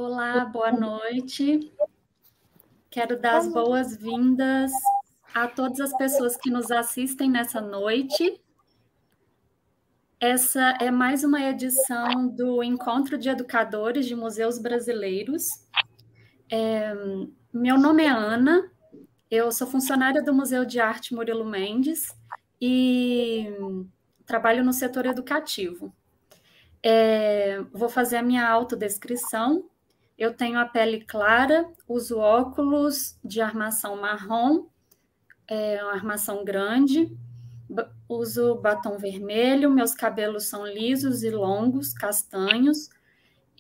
Olá, boa noite. Quero dar as boas-vindas a todas as pessoas que nos assistem nessa noite. Essa é mais uma edição do Encontro de Educadores de Museus Brasileiros. Meu nome é Ana, eu sou funcionária do Museu de Arte Murilo Mendes e trabalho no setor educativo. Vou fazer a minha autodescrição. Eu tenho a pele clara, uso óculos de armação marrom, uma armação grande, uso batom vermelho, meus cabelos são lisos e longos, castanhos,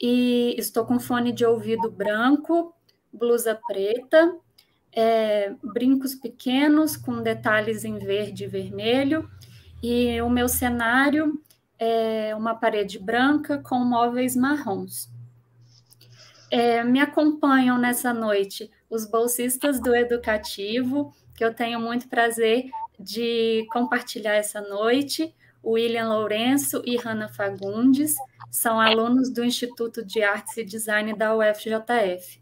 e estou com fone de ouvido branco, blusa preta, brincos pequenos com detalhes em verde e vermelho, e o meu cenário é uma parede branca com móveis marrons. Me acompanham nessa noite os bolsistas do Educativo, que eu tenho muito prazer de compartilhar essa noite, o William Lourenço e Hanna Fagundes, são alunos do Instituto de Artes e Design da UFJF.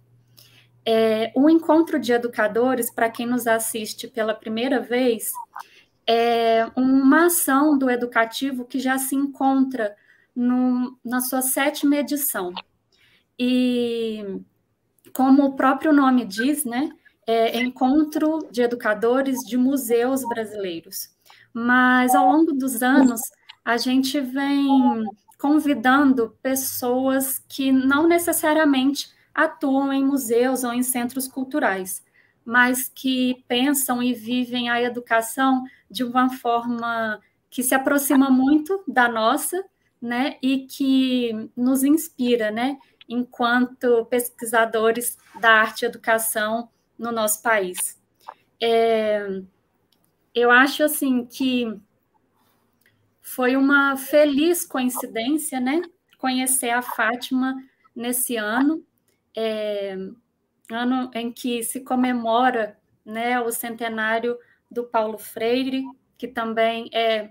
O Encontro de Educadores, para quem nos assiste pela primeira vez, é uma ação do Educativo que já se encontra na sua 7ª edição. E, como o próprio nome diz, né, é Encontro de Educadores de Museus Brasileiros. Mas, ao longo dos anos, a gente vem convidando pessoas que não necessariamente atuam em museus ou em centros culturais, mas que pensam e vivem a educação de uma forma que se aproxima muito da nossa, né, e que nos inspira, né, enquanto pesquisadores da arte e educação no nosso país. Eu acho assim que foi uma feliz coincidência, né, conhecer a Fátima nesse ano, ano em que se comemora, né, o centenário do Paulo Freire, que também é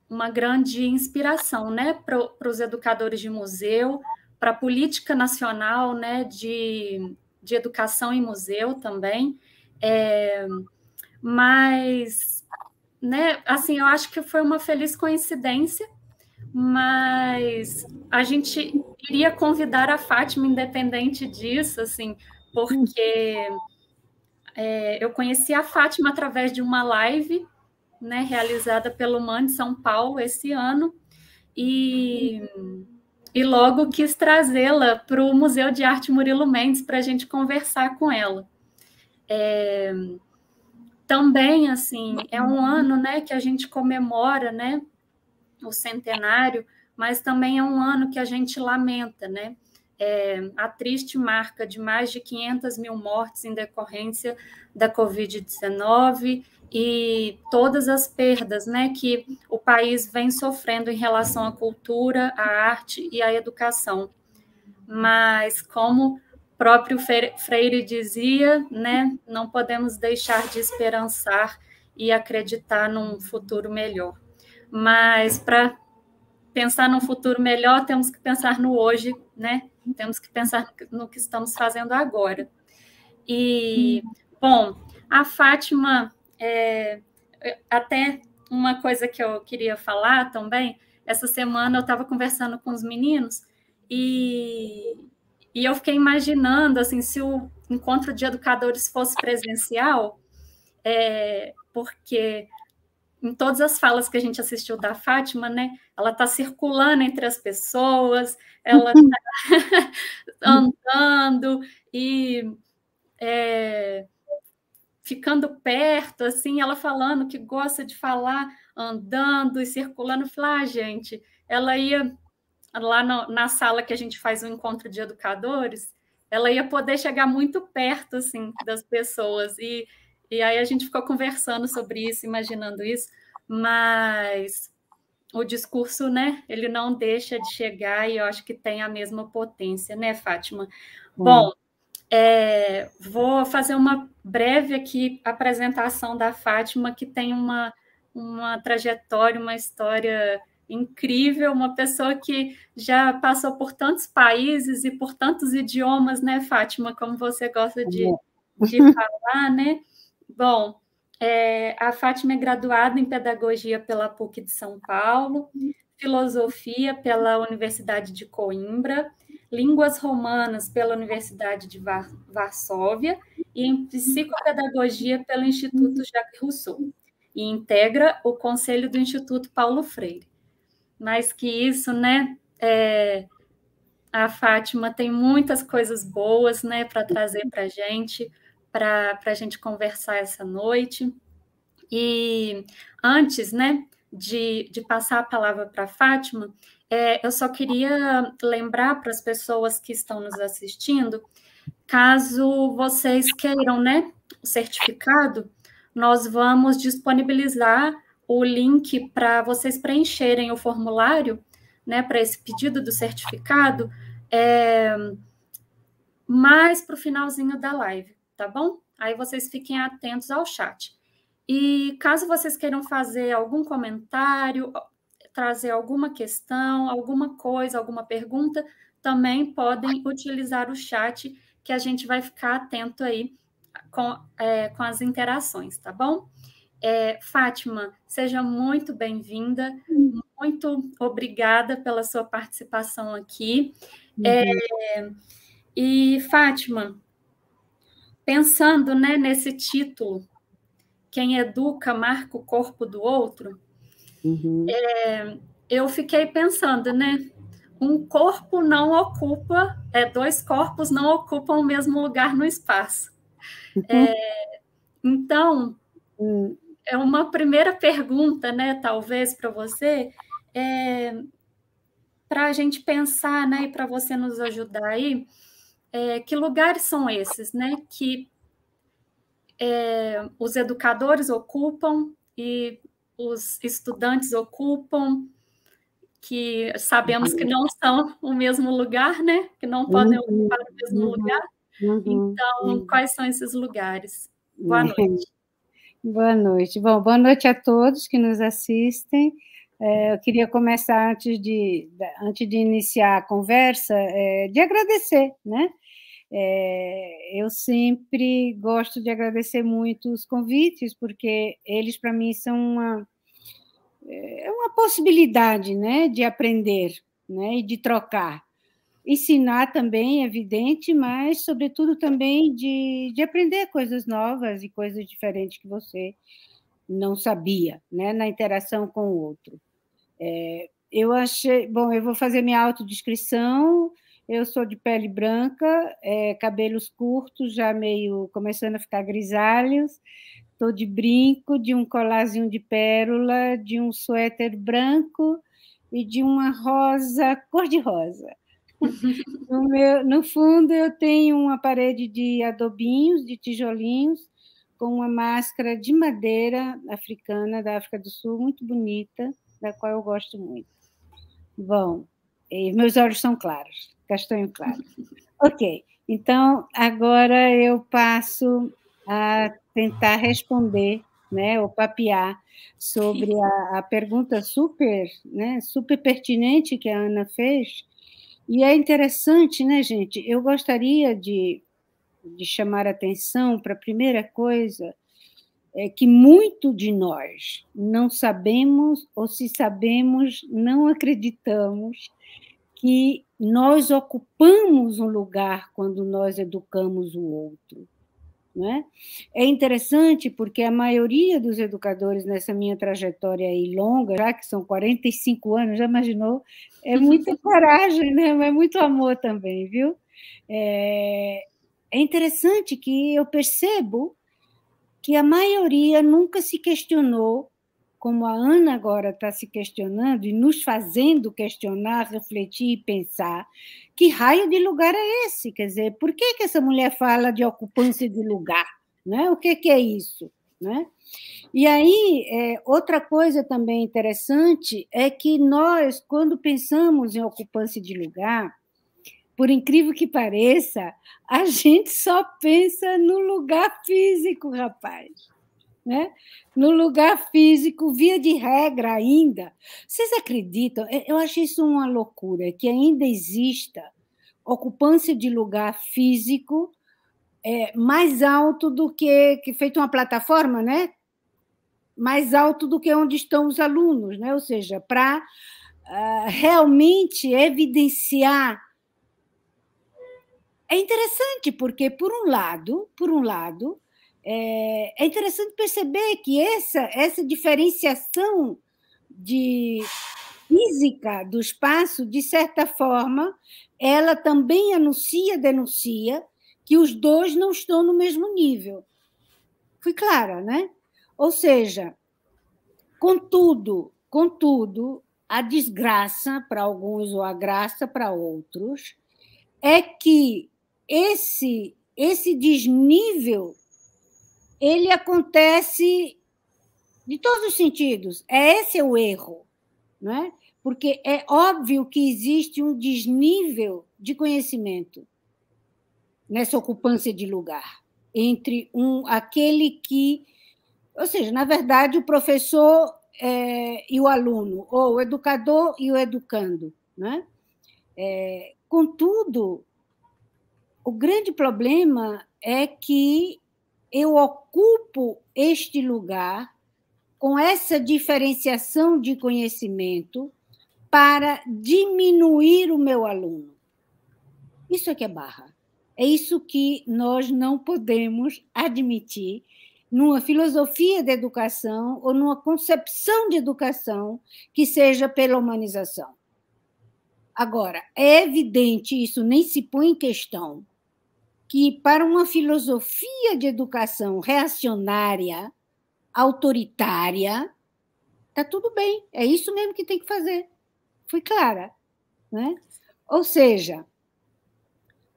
uma grande inspiração, né, para os educadores de museu, para a política nacional, né, de educação em museu também, mas, né, assim, eu acho que foi uma feliz coincidência, mas a gente iria convidar a Fátima independente disso, assim, porque eu conheci a Fátima através de uma live, né, realizada pelo MAN de São Paulo esse ano, e logo quis trazê-la para o Museu de Arte Murilo Mendes para a gente conversar com ela. Também, assim, é um ano, né, que a gente comemora, né, o centenário, mas também é um ano que a gente lamenta, né, a triste marca de mais de 500 mil mortes em decorrência da Covid-19 e todas as perdas, né, que o país vem sofrendo em relação à cultura, à arte e à educação. Mas, como o próprio Freire dizia, né, não podemos deixar de esperançar e acreditar num futuro melhor. Mas, para pensar num futuro melhor, temos que pensar no hoje, né? Temos que pensar no que estamos fazendo agora. E, bom, a Fátima, até uma coisa que eu queria falar também, essa semana eu estava conversando com os meninos e eu fiquei imaginando, assim, se o encontro de educadores fosse presencial, porque em todas as falas que a gente assistiu da Fátima, né, ela está circulando entre as pessoas, ela está andando e ficando perto, assim, ela falando que gosta de falar, andando e circulando. Eu falei, gente, ela ia lá na sala que a gente faz o encontro de educadores, ela ia poder chegar muito perto, assim, das pessoas. E aí a gente ficou conversando sobre isso, imaginando isso, mas o discurso, né, ele não deixa de chegar e eu acho que tem a mesma potência, né, Fátima? Bom, vou fazer uma breve aqui apresentação da Fátima, que tem uma trajetória, uma história incrível, uma pessoa que já passou por tantos países e por tantos idiomas, né, Fátima, como você gosta de falar, né? Bom, a Fátima é graduada em Pedagogia pela PUC de São Paulo, Filosofia pela Universidade de Coimbra, Línguas Romanas pela Universidade de Varsóvia e em Psicopedagogia pelo Instituto Jacques Rousseau. E integra o Conselho do Instituto Paulo Freire. Mais que isso, né? A Fátima tem muitas coisas boas, né, para trazer para a gente conversar essa noite. E antes, né, de passar a palavra para a Fátima, eu só queria lembrar para as pessoas que estão nos assistindo, caso vocês queiram, né, o certificado, nós vamos disponibilizar o link para vocês preencherem o formulário, né, para esse pedido do certificado, mais para o finalzinho da live, tá bom? Aí vocês fiquem atentos ao chat. E caso vocês queiram fazer algum comentário, trazer alguma questão, alguma coisa, alguma pergunta, também podem utilizar o chat, que a gente vai ficar atento aí com as interações, tá bom? Fátima, seja muito bem-vinda, muito obrigada pela sua participação aqui. E, Fátima, pensando, né, nesse título, Quem Educa Marca o Corpo do Outro, eu fiquei pensando, né? Um corpo não ocupa, dois corpos não ocupam o mesmo lugar no espaço. Então, é uma primeira pergunta, né, talvez, para você, para a gente pensar, né, e para você nos ajudar aí, que lugares são esses, né, que os educadores ocupam e os estudantes ocupam, que sabemos que não são o mesmo lugar, né? Que não podem ocupar o mesmo lugar. Então, quais são esses lugares? Boa noite. Boa noite. Bom, boa noite a todos que nos assistem. Eu queria começar, antes de iniciar a conversa, de agradecer, né? Eu sempre gosto de agradecer muito os convites, porque eles, para mim, são uma possibilidade, né, de aprender, né, e de trocar. Ensinar também, é evidente, mas, sobretudo, também de aprender coisas novas e coisas diferentes que você não sabia, né, na interação com o outro. Eu achei... Bom, eu vou fazer minha autodescrição. Eu sou de pele branca, cabelos curtos, já meio começando a ficar grisalhos. Estou de brinco, de um colarzinho de pérola, de um suéter branco e de uma rosa, cor-de-rosa. No fundo, eu tenho uma parede de adobinhos, de tijolinhos, com uma máscara de madeira africana, da África do Sul, muito bonita, da qual eu gosto muito. Bom, meus olhos são claros, castanho claro. Ok, então agora eu passo a tentar responder, né, ou papear sobre a pergunta super, né, super pertinente que a Ana fez. E é interessante, né, gente? Eu gostaria de chamar a atenção para a primeira coisa, que muito de nós não sabemos, ou se sabemos, não acreditamos que nós ocupamos um lugar quando nós educamos o outro. Né? É interessante porque a maioria dos educadores nessa minha trajetória aí longa, já que são 45 anos, já imaginou? É muita coragem, né? Mas é muito amor também, viu? É interessante que eu percebo que a maioria nunca se questionou, como a Ana agora está se questionando e nos fazendo questionar, refletir e pensar, que raio de lugar é esse? Quer dizer, por que essa mulher fala de ocupância de lugar? Né? O que é isso? Né? E aí, outra coisa também interessante é que nós, quando pensamos em ocupância de lugar, por incrível que pareça, a gente só pensa no lugar físico, rapaz. né? No lugar físico, via de regra ainda. Vocês acreditam? Eu acho isso uma loucura, que ainda exista ocupância de lugar físico mais alto do que feito uma plataforma, né? Mais alto do que onde estão os alunos, né? Ou seja, para realmente evidenciar. É interessante, porque, por um lado, é interessante perceber que essa diferenciação de física do espaço, de certa forma, ela também denuncia que os dois não estão no mesmo nível. Fui clara, né? Ou seja, contudo, a desgraça para alguns ou a graça para outros é que esse desnível ele acontece de todos os sentidos. Esse é o erro, não é? Porque é óbvio que existe um desnível de conhecimento nessa ocupância de lugar entre aquele que, ou seja, na verdade, o professor e o aluno, ou o educador e o educando, né? Contudo, o grande problema é que eu ocupo este lugar com essa diferenciação de conhecimento para diminuir o meu aluno. Isso é que é barra. É isso que nós não podemos admitir numa filosofia de educação ou numa concepção de educação que seja pela humanização. Agora, é evidente, isso nem se põe em questão, que para uma filosofia de educação reacionária, autoritária, está tudo bem, é isso mesmo que tem que fazer. Fui clara, né? Ou seja,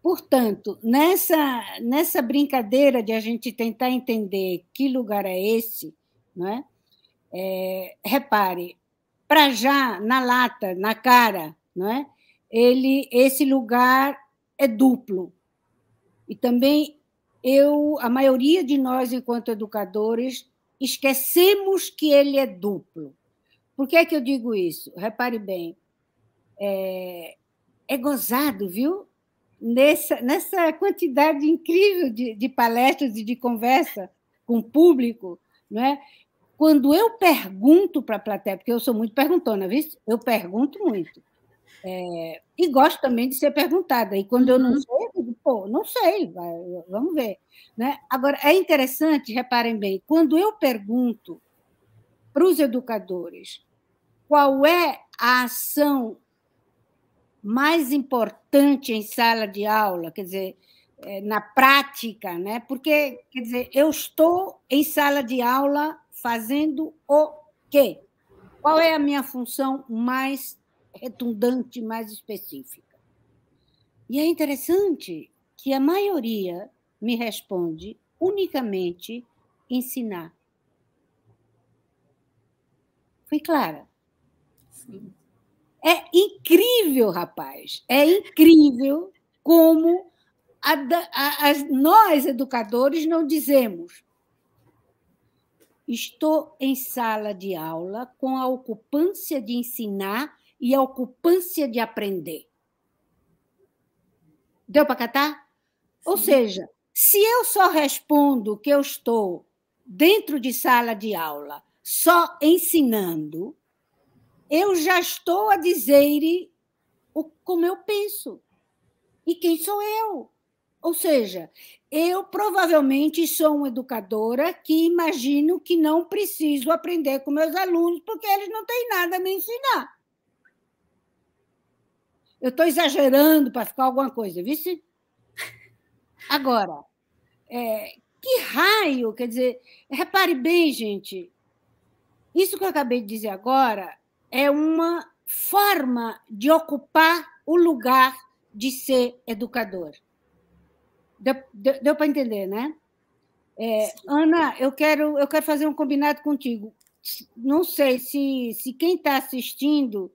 portanto, nessa brincadeira de a gente tentar entender que lugar é esse, né? Repare, para já, na lata, na cara, né? Esse lugar é duplo. E também a maioria de nós, enquanto educadores, esquecemos que ele é duplo. Por que é que eu digo isso? Repare bem, é gozado, viu? Nessa quantidade incrível de palestras e de conversa com o público, não é? Quando eu pergunto para a plateia, porque eu sou muito perguntona, viu? Eu pergunto muito. E gosto também de ser perguntada. E quando eu não sei, eu digo, pô, não sei, vamos ver. Né? Agora, é interessante, reparem bem, quando eu pergunto para os educadores qual é a ação mais importante em sala de aula, quer dizer, na prática, né? Porque, quer dizer, eu estou em sala de aula fazendo o quê? Qual é a minha função mais redundante, mais específica? E é interessante que a maioria me responde unicamente ensinar. Fui clara? Sim. É incrível, rapaz, é incrível como nós, educadores, não dizemos. Estou em sala de aula com a ocupância de ensinar e a ocupância de aprender. Deu para catar? Sim. Ou seja, se eu só respondo que eu estou dentro de sala de aula só ensinando, eu já estou a dizer como eu penso. E quem sou eu? Ou seja, eu provavelmente sou uma educadora que imagino que não preciso aprender com meus alunos porque eles não têm nada a me ensinar. Eu estou exagerando para ficar alguma coisa, vice? Agora, que raio, quer dizer, repare bem, gente, isso que eu acabei de dizer agora é uma forma de ocupar o lugar de ser educador. Deu para entender, né? Ana, eu quero fazer um combinado contigo. Não sei se quem está assistindo,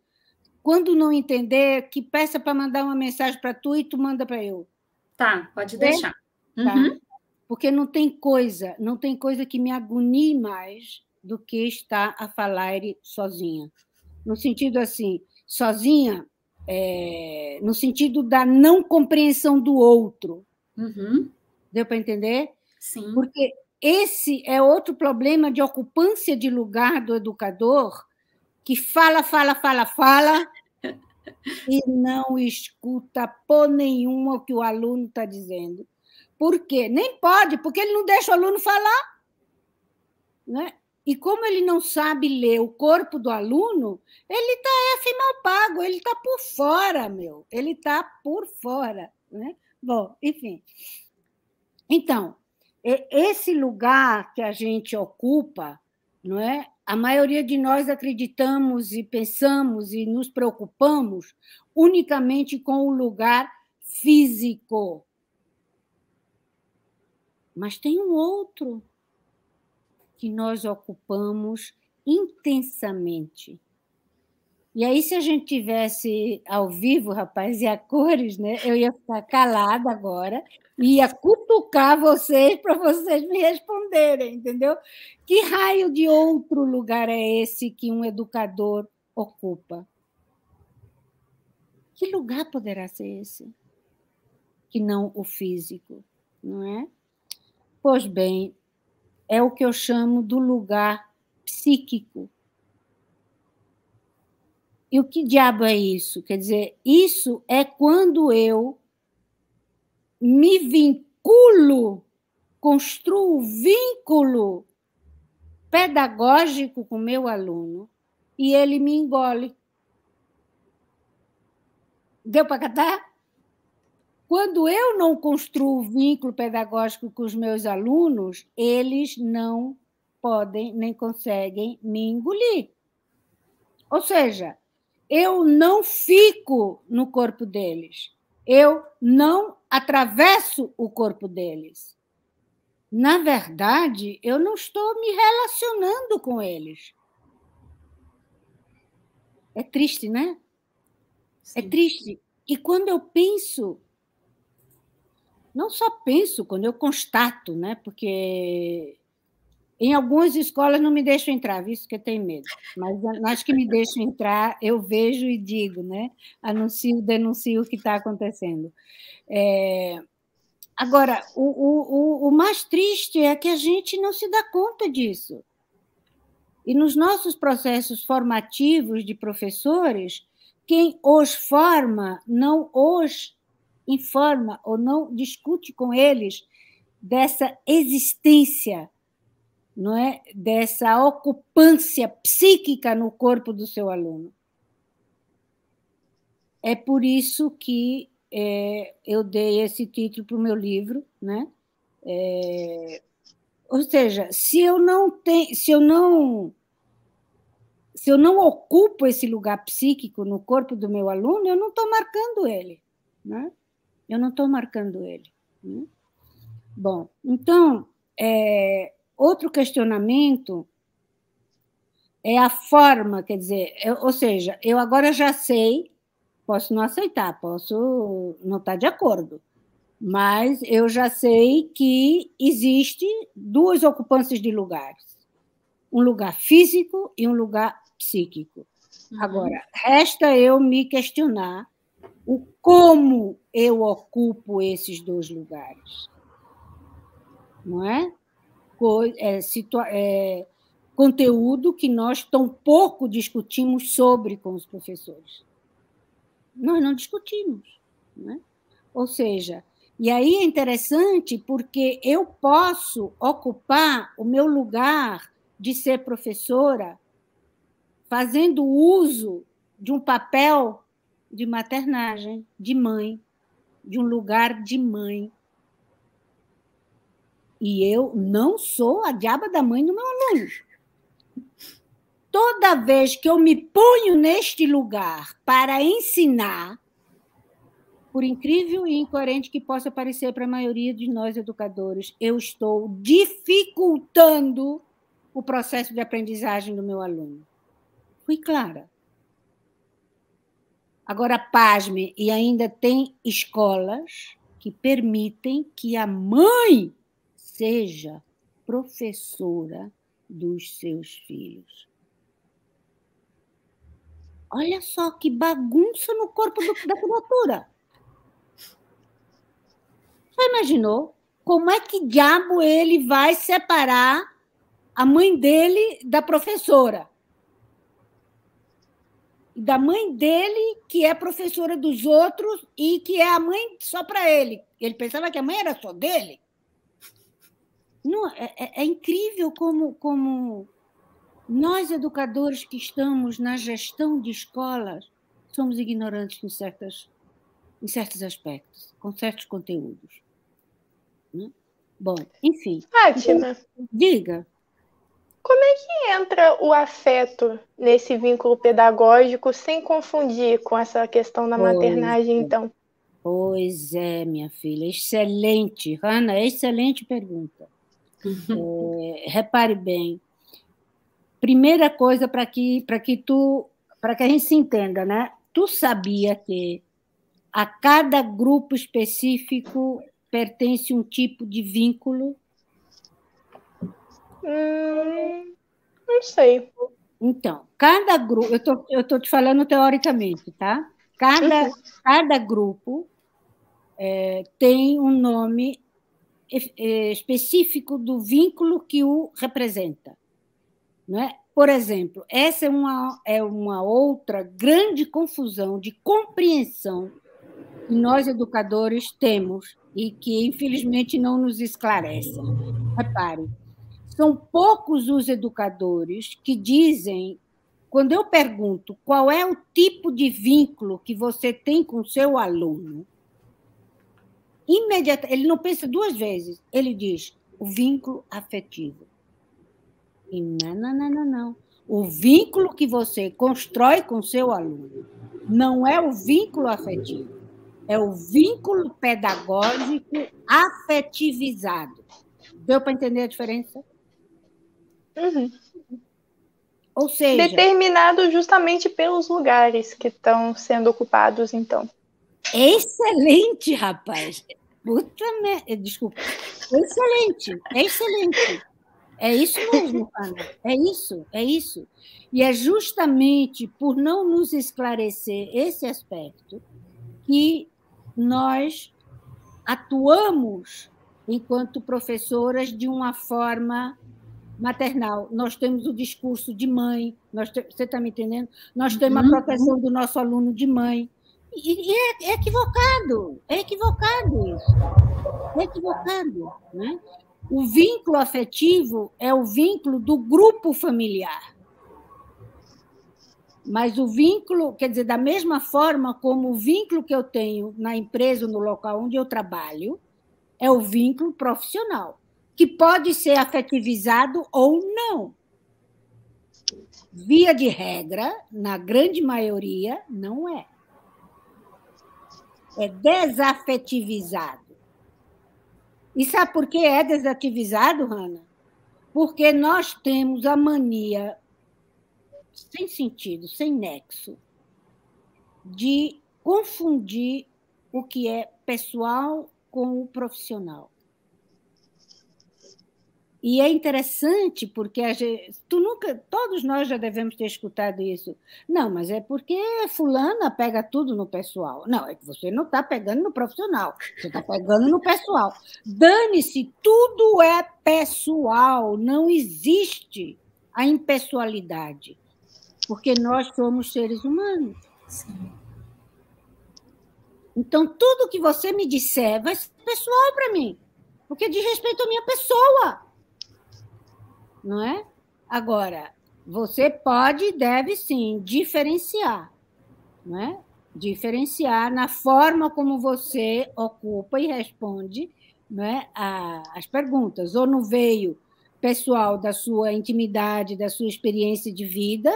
quando não entender, que peça para mandar uma mensagem para tu e tu manda para eu. Tá, pode deixar. Tá. Porque não tem coisa que me agonie mais do que estar a falar sozinha. No sentido assim, sozinha, no sentido da não compreensão do outro. Uhum. Deu para entender? Sim. Porque esse é outro problema de ocupância de lugar do educador, que fala e não escuta por nenhuma o que o aluno está dizendo. Por quê? Nem pode, porque ele não deixa o aluno falar. Né? E como ele não sabe ler o corpo do aluno, ele está mal pago, ele está por fora, meu. Ele está por fora. Né? Bom, enfim. Então, esse lugar que a gente ocupa, não é? A maioria de nós acreditamos e pensamos e nos preocupamos unicamente com o lugar físico. Mas tem um outro que nós ocupamos intensamente. E aí, se a gente tivesse ao vivo, rapaz, e a cores, né, eu ia ficar calada agora e ia cutucar vocês para vocês me responderem, entendeu? Que raio de outro lugar é esse que um educador ocupa? Que lugar poderá ser esse? Que não o físico, não é? Pois bem, é o que eu chamo do lugar psíquico. E o que diabo é isso? Quer dizer, isso é quando eu me vinculo, construo vínculo pedagógico com o meu aluno e ele me engole. Deu para catar? Quando eu não construo vínculo pedagógico com os meus alunos, eles não podem nem conseguem me engolir. Ou seja, eu não fico no corpo deles, eu não atravesso o corpo deles. Na verdade, eu não estou me relacionando com eles. É triste, né? Sim. É triste. E quando eu penso, não só penso, quando eu constato, né? Porque em algumas escolas não me deixam entrar, visto que eu tenho medo. Mas nas que me deixam entrar, eu vejo e digo, né? Anuncio, denuncio o que está acontecendo. Agora, o mais triste é que a gente não se dá conta disso. E nos nossos processos formativos de professores, quem os forma não os informa ou não discute com eles dessa existência, não é? Dessa ocupância psíquica no corpo do seu aluno. É por isso que eu dei esse título para o meu livro, né? Ou seja, se eu não ocupo esse lugar psíquico no corpo do meu aluno, eu não estou marcando ele, né? Eu não estou marcando ele. Né? Bom, então, outro questionamento é a forma, quer dizer, ou seja, eu agora já sei, posso não aceitar, posso não estar de acordo, mas eu já sei que existe duas ocupâncias de lugares, um lugar físico e um lugar psíquico. Uhum. Agora, resta eu me questionar o como eu ocupo esses dois lugares. Não é? Conteúdo que nós tão pouco discutimos sobre com os professores. Nós não discutimos. Não é? Ou seja, e aí é interessante porque eu posso ocupar o meu lugar de ser professora fazendo uso de um papel de maternagem, de mãe, de um lugar de mãe. E eu não sou a diaba da mãe do meu aluno. Toda vez que eu me ponho neste lugar para ensinar, por incrível e incoerente que possa parecer para a maioria de nós educadores, eu estou dificultando o processo de aprendizagem do meu aluno. Fui clara. Agora, pasme, e ainda tem escolas que permitem que a mãe seja professora dos seus filhos. Olha só que bagunça no corpo da criatura. Você imaginou? Como é que diabo ele vai separar a mãe dele da professora? Da mãe dele, que é professora dos outros e que é a mãe só para ele. Ele pensava que a mãe era só dele. Não, é incrível como nós, educadores que estamos na gestão de escolas, somos ignorantes em certos aspectos, com certos conteúdos. Né? Bom, enfim. Fátima, então, diga. Como é que entra o afeto nesse vínculo pedagógico sem confundir com essa questão da maternagem, então? Pois é, minha filha, excelente. Hanna, excelente pergunta. Repare bem. Primeira coisa para que a gente se entenda, né? Tu sabia que a cada grupo específico pertence um tipo de vínculo? Não sei. Então, cada grupo, eu estou te falando teoricamente, tá? Cada grupo tem um nome específico do vínculo que o representa. Não é? Por exemplo, essa é uma outra grande confusão de compreensão que nós, educadores, temos e que, infelizmente, não nos esclarece. Repare, são poucos os educadores que dizem, quando eu pergunto qual é o tipo de vínculo que você tem com o seu aluno, imediatamente, ele não pensa duas vezes, ele diz o vínculo afetivo. E não. O vínculo que você constrói com o seu aluno não é o vínculo afetivo, é o vínculo pedagógico afetivizado. Deu para entender a diferença? Ou seja... Determinado justamente pelos lugares que estão sendo ocupados, então. Excelente, rapaz! Puta merda, desculpa. Excelente. É isso mesmo, Ana. É isso. E é justamente por não nos esclarecer esse aspecto que nós atuamos enquanto professoras de uma forma maternal. Nós temos o discurso de mãe, você está me entendendo? Nós temos a proteção do nosso aluno de mãe. E é equivocado isso. É equivocado, né? O vínculo afetivo é o vínculo do grupo familiar. Mas o vínculo, quer dizer, da mesma forma como o vínculo que eu tenho na empresa, no local onde eu trabalho, é o vínculo profissional, que pode ser afetivizado ou não. Via de regra, na grande maioria, não é. É desafetivizado. E sabe por que é desativizado, Hanna? Porque nós temos a mania, sem sentido, sem nexo, de confundir o que é pessoal com o profissional. E é interessante porque todos nós já devemos ter escutado isso. Não, mas é porque fulana pega tudo no pessoal. Não, é que você não está pegando no profissional, você está pegando no pessoal. Dane-se, tudo é pessoal, não existe a impessoalidade, porque nós somos seres humanos. Sim. Então, tudo que você me disser vai ser pessoal para mim, porque diz respeito à minha pessoa. Não é? Agora, você pode e deve, sim, diferenciar. Não é? Diferenciar na forma como você ocupa e responde, não é, as perguntas. Ou no veio pessoal da sua intimidade, da sua experiência de vida,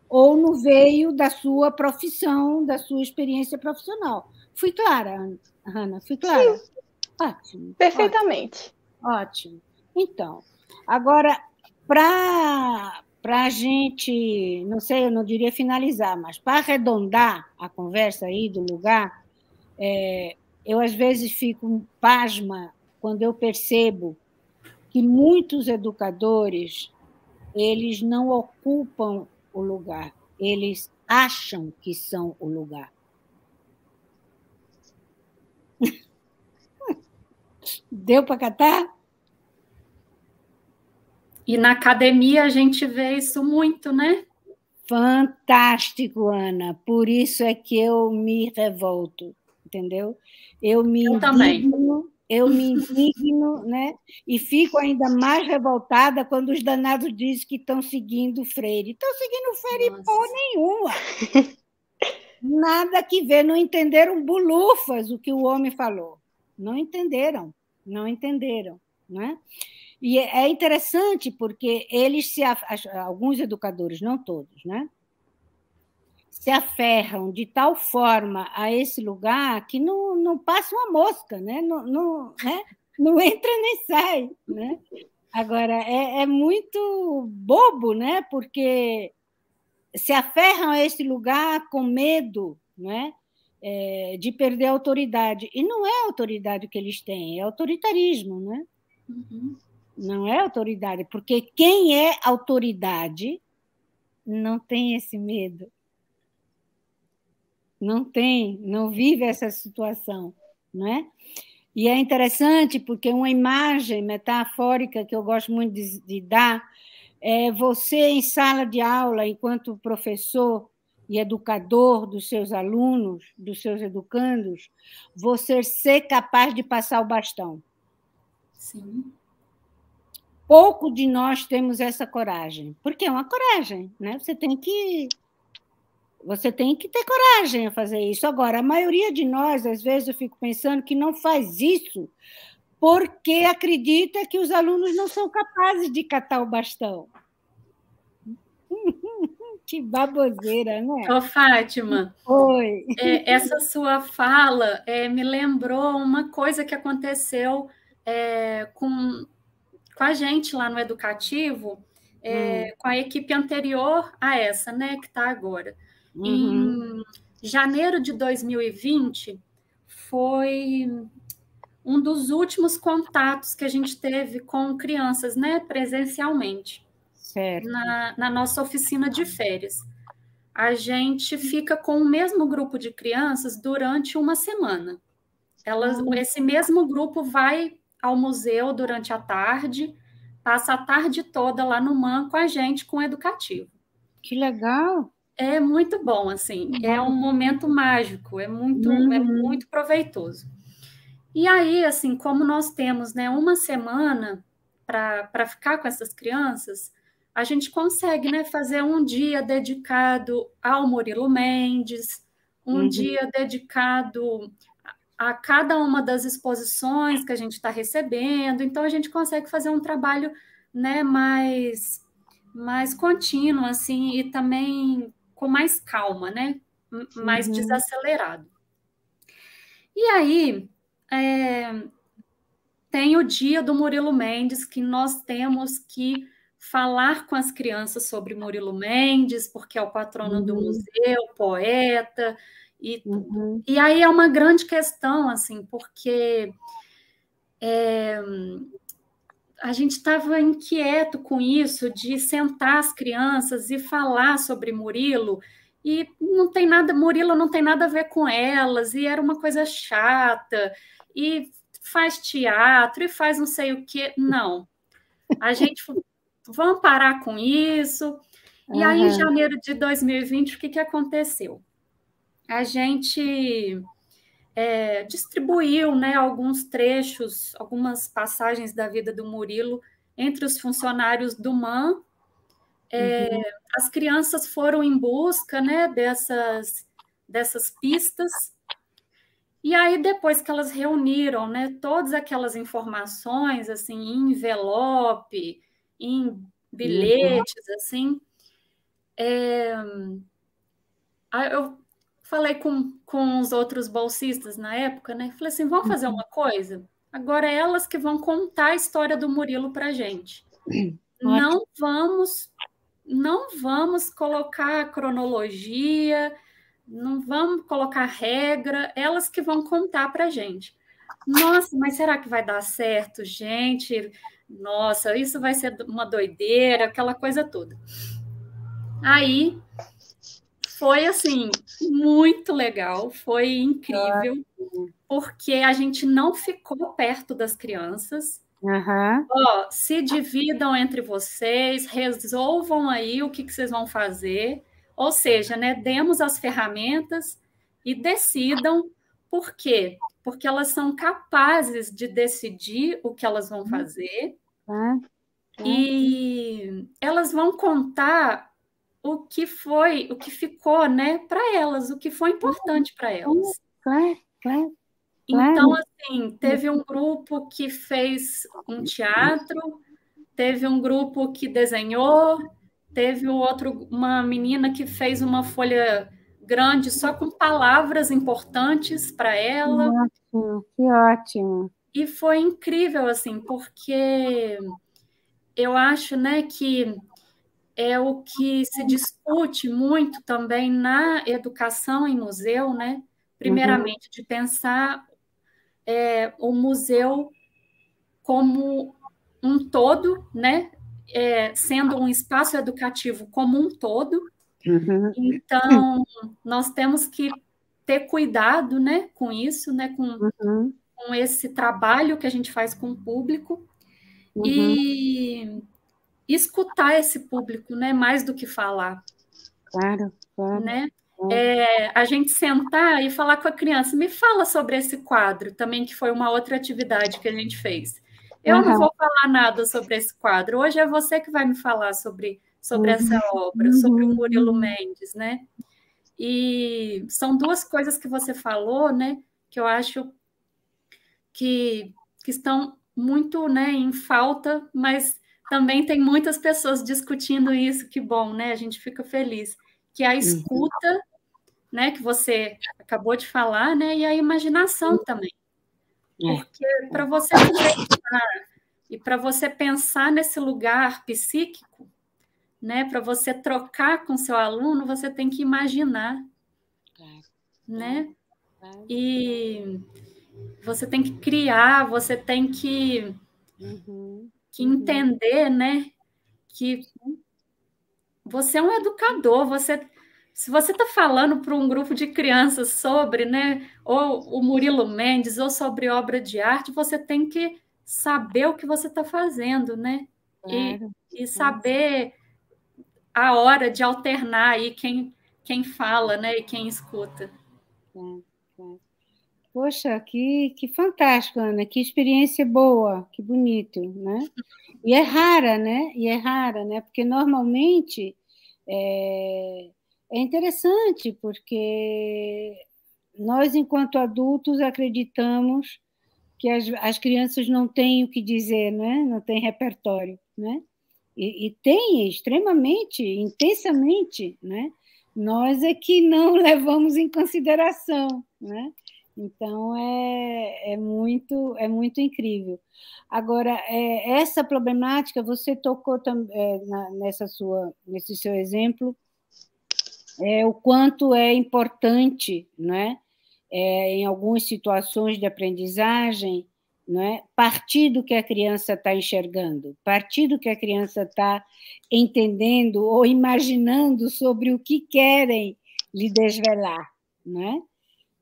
ou no veio da sua profissão, da sua experiência profissional. Fui clara, Hanna? Fui clara? Sim. Ótimo. Perfeitamente. Ótimo. Então, agora... Para a gente, não sei, eu não diria finalizar, mas para arredondar a conversa aí do lugar, eu às vezes fico pasma quando eu percebo que muitos educadores, eles não ocupam o lugar, eles acham que são o lugar. Deu para catar? E na academia a gente vê isso muito, né? Fantástico, Ana. Por isso é que eu me revolto, entendeu? Eu me indigno, né? E fico ainda mais revoltada quando os danados dizem que estão seguindo Freire. Estão seguindo Freire porra nenhuma. Nada que ver, não entenderam bulufas o que o homem falou. Não entenderam, né? E é interessante porque eles alguns educadores, não todos, né? Se aferram de tal forma a esse lugar que não passa uma mosca, né? Não entra nem sai, né? Agora, é muito bobo, né? Porque se aferram a esse lugar com medo, né? De perder a autoridade. E não é a autoridade que eles têm, é autoritarismo, né? Uhum. Não é autoridade, porque quem é autoridade não tem esse medo. Não vive essa situação, não é? E é interessante porque uma imagem metafórica que eu gosto muito de dar é você em sala de aula, enquanto professor e educador dos seus alunos, dos seus educandos, você ser capaz de passar o bastão. Sim. Pouco de nós temos essa coragem, porque é uma coragem, né? Você tem que ter coragem a fazer isso. Agora, a maioria de nós, às vezes, eu fico pensando que não faz isso porque acredita que os alunos não são capazes de catar o bastão. Que baboseira, né? Ô, Fátima, Oi. Essa sua fala me lembrou uma coisa que aconteceu com a gente lá no Educativo, com a equipe anterior a essa, né, que está agora. Em janeiro de 2020, foi um dos últimos contatos que a gente teve com crianças, né, presencialmente, na nossa oficina de férias. A gente fica com o mesmo grupo de crianças durante uma semana. Esse mesmo grupo vai ao museu durante a tarde, passa a tarde toda lá no MAN com a gente, com o Educativo. Que legal! É muito bom, assim, é um momento mágico, é muito proveitoso. E aí, assim, como nós temos, né, uma semana para ficar com essas crianças, a gente consegue, né, fazer um dia dedicado ao Murilo Mendes, um dia dedicado a cada uma das exposições que a gente está recebendo. Então, a gente consegue fazer um trabalho, né, mais contínuo, assim, e também com mais calma, né, mais desacelerado. E aí, tem o dia do Murilo Mendes, que nós temos que falar com as crianças sobre Murilo Mendes, porque é o patrono do museu, poeta, e tudo. E aí é uma grande questão, assim, porque a gente estava inquieto com isso, de sentar as crianças e falar sobre Murilo, e não tem nada, Murilo não tem nada a ver com elas, e era uma coisa chata, e faz teatro, e faz não sei o quê. Não. A gente, vamos parar com isso. E aí, em janeiro de 2020, o que aconteceu? A gente distribuiu, né, alguns trechos, algumas passagens da vida do Murilo entre os funcionários do MAN. As crianças foram em busca, né, dessas pistas. E aí, depois que elas reuniram, né, todas aquelas informações, assim, em envelope, em bilhetes, assim, eu falei com os outros bolsistas na época, né, falei assim, vamos fazer uma coisa? Agora é elas que vão contar a história do Murilo para a gente. Não vamos colocar cronologia, não vamos colocar regra, elas que vão contar para a gente. Nossa, mas será que vai dar certo, gente? nossa, isso vai ser uma doideira, aquela coisa toda. Aí foi assim, muito legal, foi incrível, porque a gente não ficou perto das crianças. Aham. Ó, se dividam entre vocês, resolvam aí o que vocês vão fazer. Ou seja, né, demos as ferramentas e decidam. Por quê? Porque elas são capazes de decidir o que elas vão fazer e elas vão contar o que foi, o que ficou, né, para elas, o que foi importante para elas. Claro. Então, assim, teve um grupo que fez um teatro, teve um grupo que desenhou, teve uma menina que fez uma folha grande só com palavras importantes para ela. Que ótimo. E foi incrível, assim, porque eu acho, né, que é o que se discute muito também na educação em museu, né? Primeiramente, de pensar o museu como um todo, né? Sendo um espaço educativo como um todo. Então, nós temos que ter cuidado, né, com isso, né, com esse trabalho que a gente faz com o público e escutar esse público, né, mais do que falar. Claro. Né? A gente sentar e falar com a criança, me fala sobre esse quadro também, que foi uma outra atividade que a gente fez. Eu não vou falar nada sobre esse quadro, hoje é você que vai me falar sobre essa obra, sobre o Murilo Mendes, né? E são duas coisas que você falou, né, que eu acho que estão muito, né, em falta, mas também tem muitas pessoas discutindo isso, que bom, né? A gente fica feliz. Que é a escuta, né, que você acabou de falar, né, e a imaginação também. Porque para você conversar e para você pensar nesse lugar psíquico, né, para você trocar com seu aluno, você tem que imaginar, né? E você tem que criar, você tem que entender, né, que você é um educador, se você está falando para um grupo de crianças sobre, né, ou o Murilo Mendes, ou sobre obra de arte, você tem que saber o que você está fazendo, né? E saber a hora de alternar aí quem fala, né, e quem escuta. Poxa, que fantástico, Ana, que experiência boa, que bonito, né? E é rara, né? Porque normalmente é interessante, porque nós, enquanto adultos, acreditamos que as crianças não têm o que dizer, né? Não têm repertório, né? E tem extremamente, intensamente, né? Nós é que não levamos em consideração, né? Então é muito incrível. Agora, essa problemática você tocou nesse seu exemplo, o quanto é importante, né? Em algumas situações de aprendizagem, né? Partir do que a criança está enxergando, partir do que a criança está entendendo ou imaginando sobre o que querem lhe desvelar, né?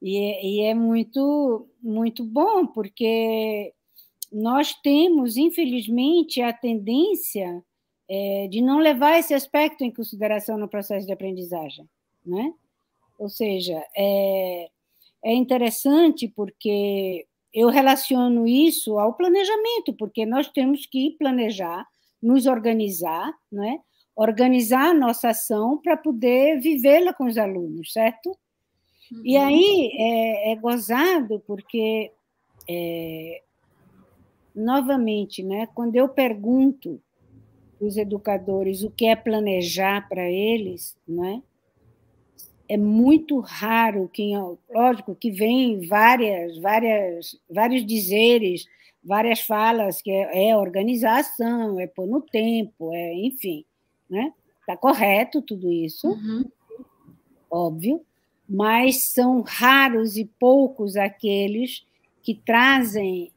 E é muito bom, porque nós temos, infelizmente, a tendência de não levar esse aspecto em consideração no processo de aprendizagem, né? Ou seja, é interessante porque eu relaciono isso ao planejamento, porque nós temos que planejar, nos organizar, né? Organizar a nossa ação para poder vivê-la com os alunos, certo? E aí é gozado porque, novamente, né, quando eu pergunto para os educadores o que é planejar para eles, né, é muito raro, lógico que vem vários dizeres, várias falas, que é organização, é pôr no tempo, enfim, né? Está correto tudo isso, óbvio, mas são raros e poucos aqueles que trazem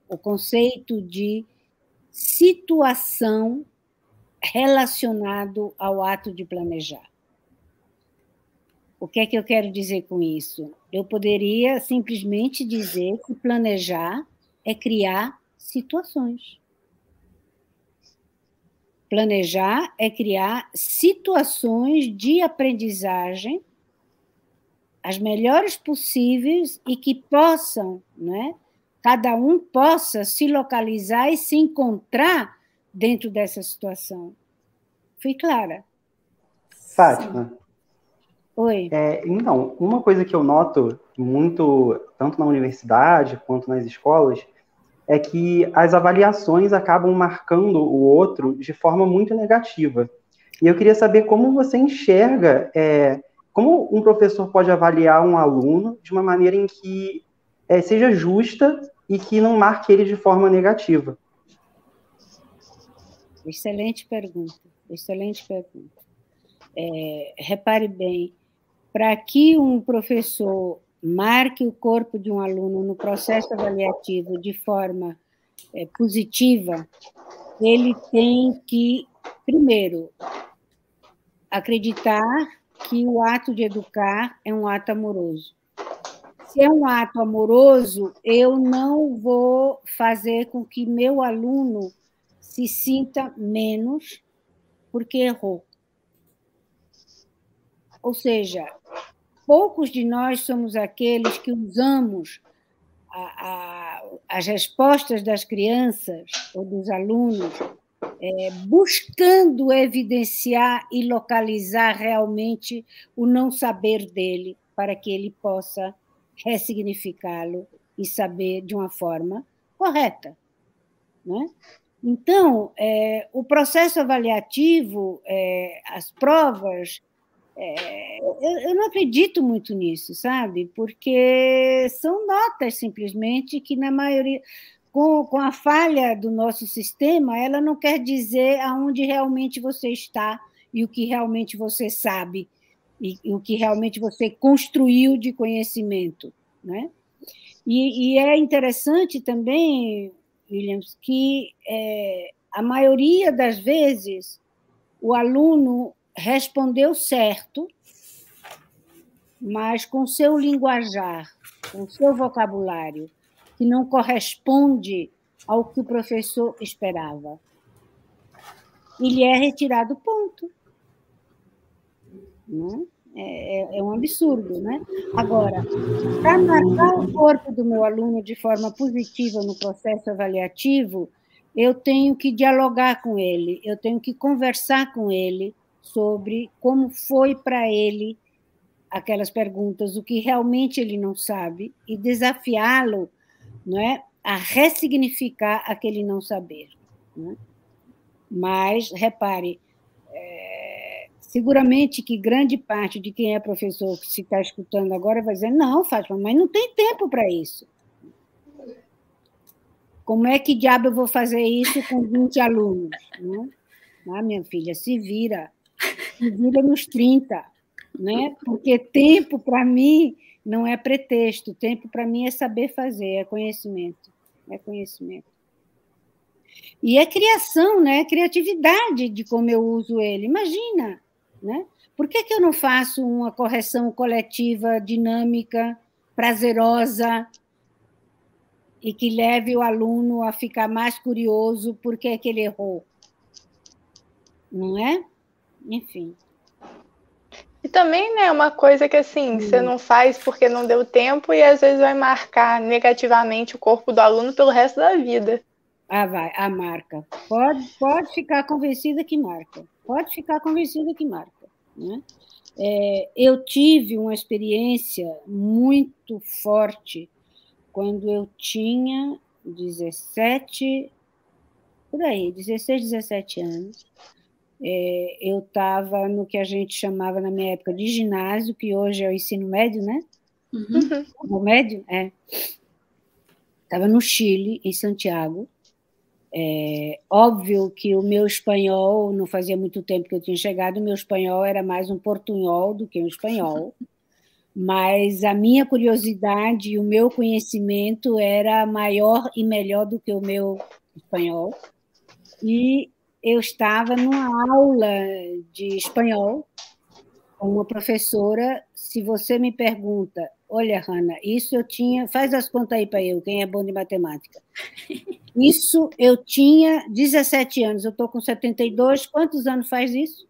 o conceito de situação relacionado ao ato de planejar. O que é que eu quero dizer com isso? Eu poderia simplesmente dizer que planejar é criar situações. Planejar é criar situações de aprendizagem as melhores possíveis e que possam, né, cada um possa se localizar e se encontrar dentro dessa situação. Fui clara? Fátima. Oi. Então, uma coisa que eu noto muito, tanto na universidade quanto nas escolas, é que as avaliações acabam marcando o outro de forma muito negativa. E eu queria saber como você enxerga, como um professor pode avaliar um aluno de uma maneira em que seja justa e que não marque ele de forma negativa. Excelente pergunta, excelente pergunta. Repare bem, para que um professor marque o corpo de um aluno no processo avaliativo de forma positiva, ele tem que, primeiro, acreditar que o ato de educar é um ato amoroso. Se é um ato amoroso, eu não vou fazer com que meu aluno se sinta menos porque errou. Ou seja, poucos de nós somos aqueles que usamos as respostas das crianças ou dos alunos buscando evidenciar e localizar realmente o não saber dele, para que ele possa ressignificá-lo e saber de uma forma correta, né? Então, o processo avaliativo, as provas, eu não acredito muito nisso, sabe? Porque são notas, simplesmente, que, na maioria, com a falha do nosso sistema, ela não quer dizer aonde realmente você está e o que realmente você sabe e o que realmente você construiu de conhecimento, né? E é interessante também, Williams, que a maioria das vezes o aluno respondeu certo, mas com seu linguajar, com seu vocabulário, que não corresponde ao que o professor esperava. Ele é retirado, ponto. Né? É um absurdo, né? Agora, para marcar o corpo do meu aluno de forma positiva no processo avaliativo, eu tenho que dialogar com ele, eu tenho que conversar com ele sobre como foi para ele aquelas perguntas, o que realmente ele não sabe, e desafiá-lo, não é, a ressignificar aquele não saber. Né? Mas, repare, seguramente que grande parte de quem é professor que se está escutando agora vai dizer, não, Fátima, mas não tem tempo para isso. Como é que diabo eu vou fazer isso com 20 alunos? Né? Ah, minha filha, se vira nos 30, né? Porque tempo, para mim, não é pretexto, tempo, para mim, é saber fazer, é conhecimento. É conhecimento. E é criação, né? Criatividade de como eu uso ele. Imagina, né? Por que eu não faço uma correção coletiva, dinâmica, prazerosa, e que leve o aluno a ficar mais curioso por que ele errou? Não é? Enfim. E também, né, uma coisa que, assim, você não faz porque não deu tempo e, às vezes, vai marcar negativamente o corpo do aluno pelo resto da vida. Vai, a marca. Pode ficar convencida que marca. Pode ficar convencida que marca. Né? Eu tive uma experiência muito forte quando eu tinha 16, 17 anos. Eu estava no que a gente chamava, na minha época, de ginásio, que hoje é o ensino médio, né? O médio? Estava no Chile, em Santiago. Óbvio que o meu espanhol, não fazia muito tempo que eu tinha chegado, o meu espanhol era mais um portunhol do que um espanhol, Mas a minha curiosidade e o meu conhecimento era maior e melhor do que o meu espanhol. E eu estava numa aula de espanhol com uma professora. Se você me pergunta, olha, Hanna, isso eu tinha... Faz as contas aí para eu, quem é bom de matemática. Isso eu tinha 17 anos, eu estou com 72. Quantos anos faz isso?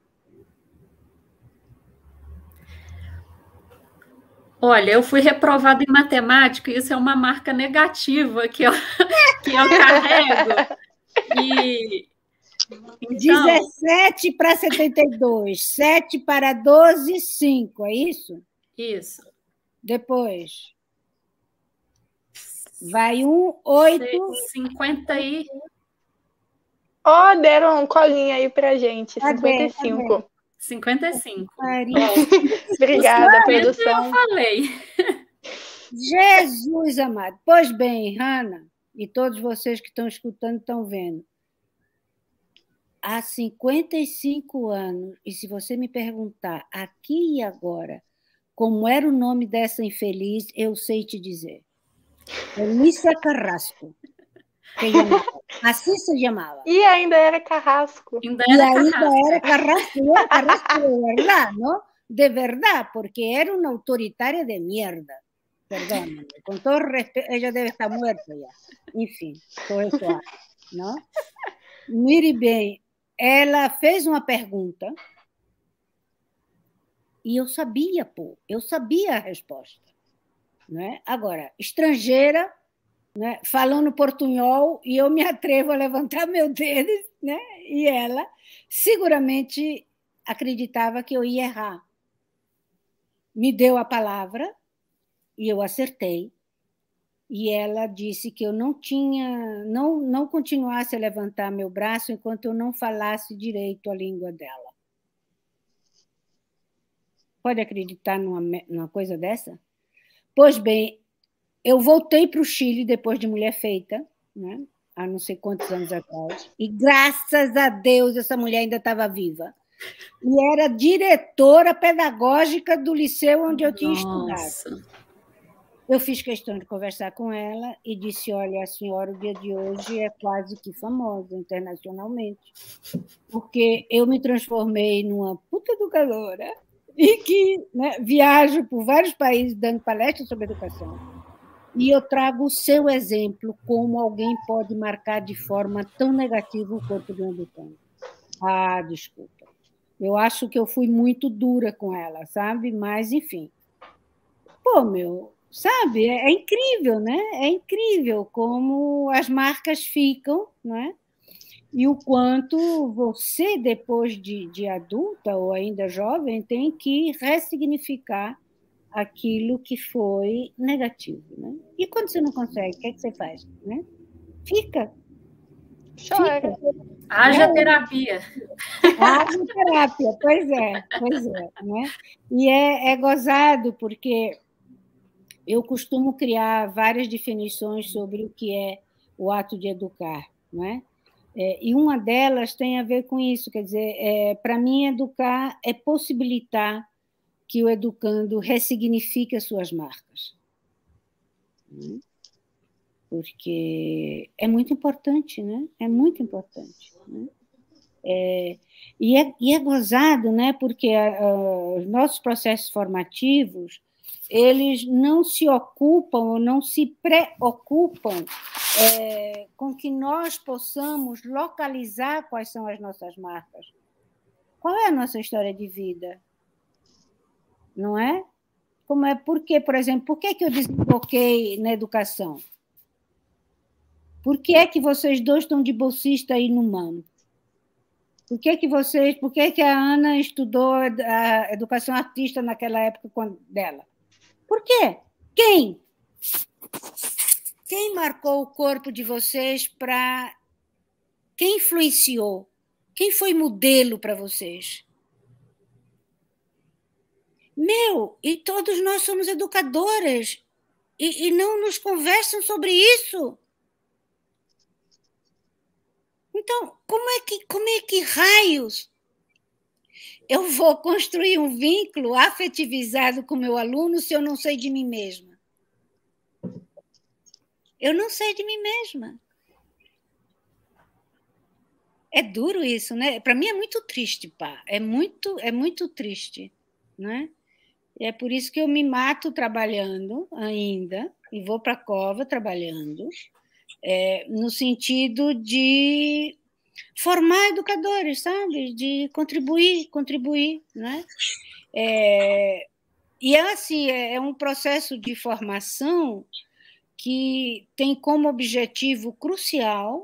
Olha, eu fui reprovada em matemática, e isso é uma marca negativa que eu carrego. E, então, 17 para 72, 7 para 12, 5, é isso? Isso. Depois, vai 8... 50 e... Deram um colinho aí pra gente, 55. 55. Obrigada, produção. Eu falei. Jesus amado. Pois bem, Hanna, e todos vocês que estão escutando estão vendo. Há 55 anos, e se você me perguntar aqui e agora como era o nome dessa infeliz, eu sei te dizer. Elisa Carrasco. Assim se chamava. E ainda era Carrasco. Ainda era Carrasco de verdad, ¿no? De verdad, porque era una autoritaria de mierda. Perdóname, con todo respeto, ella debe estar muerta ya. Enfim, todo isso, não? Mire bem, ela fez uma pergunta e eu sabia a resposta. Né? Agora, estrangeira, né, falando portunhol, e eu me atrevo a levantar meu dedo, né? E ela seguramente acreditava que eu ia errar. Me deu a palavra e eu acertei. E ela disse que eu não continuasse a levantar meu braço enquanto eu não falasse direito a língua dela. Pode acreditar numa coisa dessa? Pois bem, eu voltei para o Chile depois de Mulher Feita, né? Há não sei quantos anos atrás, e graças a Deus essa mulher ainda estava viva. E era diretora pedagógica do liceu onde eu tinha estudado. Eu fiz questão de conversar com ela e disse, olha, a senhora, o dia de hoje é quase que famosa internacionalmente, porque eu me transformei numa puta educadora e que, né, viajo por vários países dando palestras sobre educação. E eu trago o seu exemplo, como alguém pode marcar de forma tão negativa o corpo de um educando. Ah, desculpa. Eu acho que eu fui muito dura com ela, sabe? Mas, enfim. Pô, sabe? É incrível, né? É incrível como as marcas ficam, né? E o quanto você, depois de adulta ou ainda jovem, tem que ressignificar aquilo que foi negativo, né? E quando você não consegue, o que é que você faz? Né? Fica. Chora. Haja terapia. Haja terapia, pois é. Né? E é gozado, porque eu costumo criar várias definições sobre o que é o ato de educar, né? E uma delas tem a ver com isso, quer dizer, para mim, educar é possibilitar que o educando ressignifique as suas marcas. Porque é muito importante, né? É muito importante. Né? E é gozado, né? Porque os nossos processos formativos, eles não se ocupam ou não se preocupam com que nós possamos localizar quais são as nossas marcas. Qual é a nossa história de vida? Não é? Por que eu desemboquei na educação? Por que é que vocês dois estão de bolsista aí no MAM? Por que a Ana estudou a educação artística naquela época dela? Por quê? Quem? Quem marcou o corpo de vocês para... Quem influenciou? Quem foi modelo para vocês? E todos nós somos educadoras e não nos conversam sobre isso. Então, como é que raios eu vou construir um vínculo afetivizado com o meu aluno se eu não sei de mim mesma? Eu não sei de mim mesma. É duro isso, né? Para mim é muito triste, pá. É muito triste, né? E é por isso que eu me mato trabalhando ainda, e vou para a cova trabalhando, no sentido de formar educadores, sabe? De contribuir, né? E é assim, é um processo de formação que tem como objetivo crucial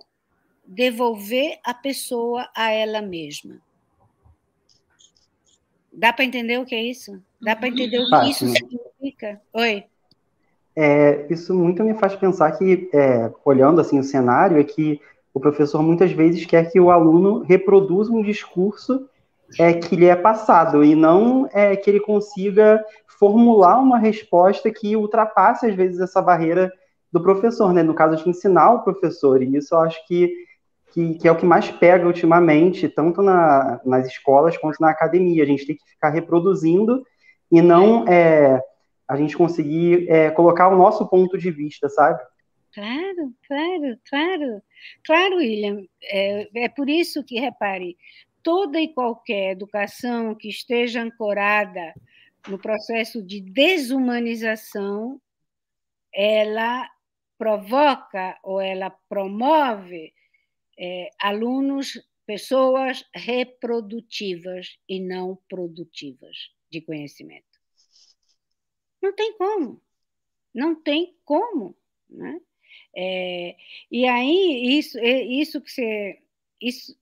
devolver a pessoa a ela mesma. Dá para entender o que é isso? Dá para entender o que isso significa? Oi? Isso muito me faz pensar que, olhando assim o cenário, é que o professor muitas vezes quer que o aluno reproduza um discurso que lhe é passado, e não que ele consiga formular uma resposta que ultrapasse, às vezes, essa barreira do professor, né? No caso, de ensinar o professor, e isso eu acho que é o que mais pega ultimamente, tanto nas escolas quanto na academia. A gente tem que ficar reproduzindo e não a gente conseguir colocar o nosso ponto de vista, sabe? Claro, William. É por isso que, repare, toda e qualquer educação que esteja ancorada no processo de desumanização, ela provoca ou ela promove alunos, pessoas reprodutivas e não produtivas de conhecimento. Não tem como, né? E aí,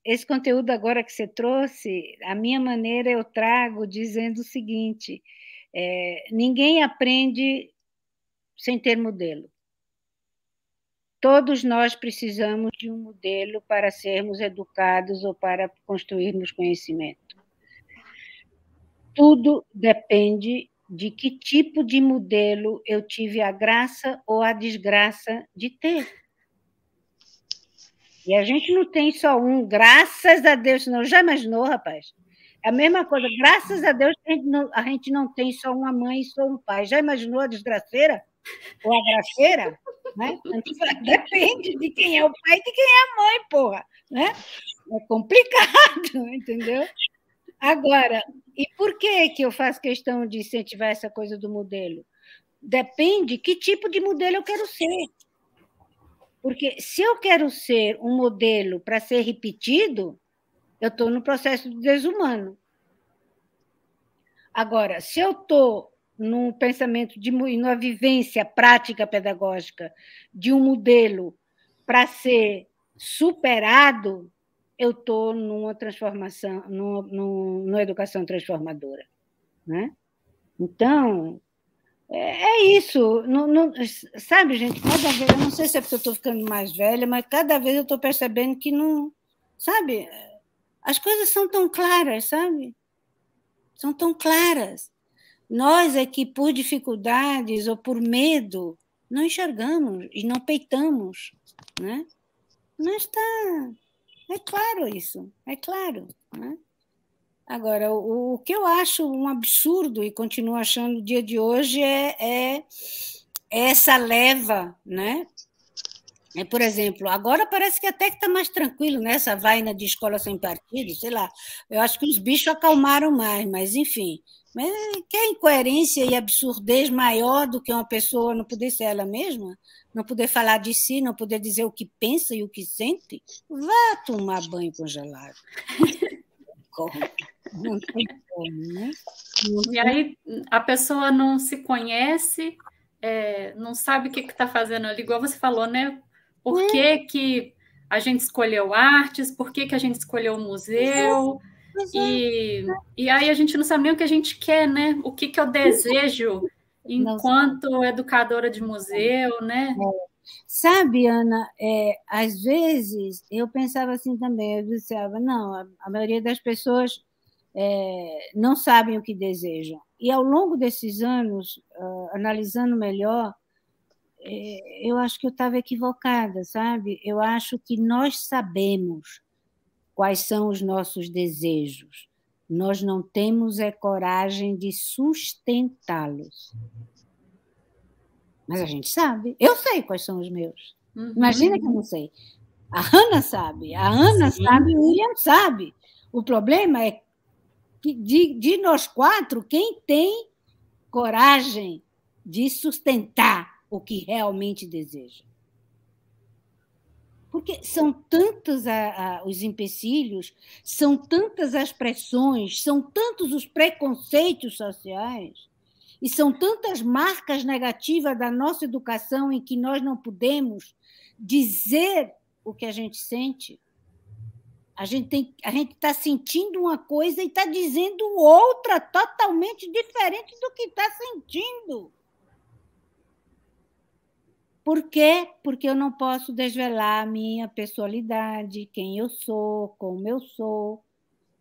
esse conteúdo agora que você trouxe, a minha maneira eu trago dizendo o seguinte: ninguém aprende sem ter modelo. Todos nós precisamos de um modelo para sermos educados ou para construirmos conhecimento. Tudo depende de que tipo de modelo eu tive a graça ou a desgraça de ter. E a gente não tem só um, graças a Deus, não. Já imaginou, rapaz? É a mesma coisa, graças a Deus a gente não tem só uma mãe e só um pai. Já imaginou a desgraceira? Ou a graceira? Né? Depende de quem é o pai e de quem é a mãe, porra. Né? É complicado, entendeu? Agora, e por que eu faço questão de incentivar essa coisa do modelo? Depende que tipo de modelo eu quero ser. Porque se eu quero ser um modelo para ser repetido, eu estou no processo de desumano. Agora, se eu estou num pensamento numa vivência prática pedagógica de um modelo para ser superado, eu estou numa transformação, numa educação transformadora, né? Então, isso. Sabe, gente, cada vez, eu não sei se é porque eu estou ficando mais velha, mas cada vez eu estou percebendo que não... Sabe? As coisas são tão claras, sabe? São tão claras. Nós é que, por dificuldades ou por medo, não enxergamos e não peitamos, né? Mas é claro isso, é claro, né? Agora, o que eu acho um absurdo e continuo achando no dia de hoje é essa leva, né? Por exemplo, agora parece que até que está mais tranquilo, né? Essa vaina de escola sem partido, sei lá. Eu acho que os bichos acalmaram mais, mas enfim. Mas que incoerência e absurdez maior do que uma pessoa não poder ser ela mesma? Não poder falar de si, não poder dizer o que pensa e o que sente? Vá tomar banho congelado. Não tem como, né? E aí a pessoa não se conhece, não sabe o que está fazendo ali, igual você falou, né? Por que a gente escolheu artes, por que a gente escolheu o museu, e aí a gente não sabe nem o que a gente quer, né? O que eu desejo enquanto educadora de museu, né? Sabe, Ana, às vezes eu pensava assim também, eu pensava, não, a maioria das pessoas não sabem o que desejam. E ao longo desses anos, analisando melhor, eu acho que eu estava equivocada, sabe? Eu acho que nós sabemos quais são os nossos desejos, nós não temos coragem de sustentá-los. Mas a gente sabe. Eu sei quais são os meus. Imagina que eu não sei. A Hannah sabe. A Ana sabe, o William sabe. O problema é que de nós 4, quem tem coragem de sustentar o que realmente deseja? Porque são tantos os empecilhos, são tantas as pressões, são tantos os preconceitos sociais, e são tantas marcas negativas da nossa educação em que nós não podemos dizer o que a gente sente. A gente está sentindo uma coisa e está dizendo outra totalmente diferente do que está sentindo. Por quê? Porque eu não posso desvelar a minha pessoalidade, quem eu sou, como eu sou.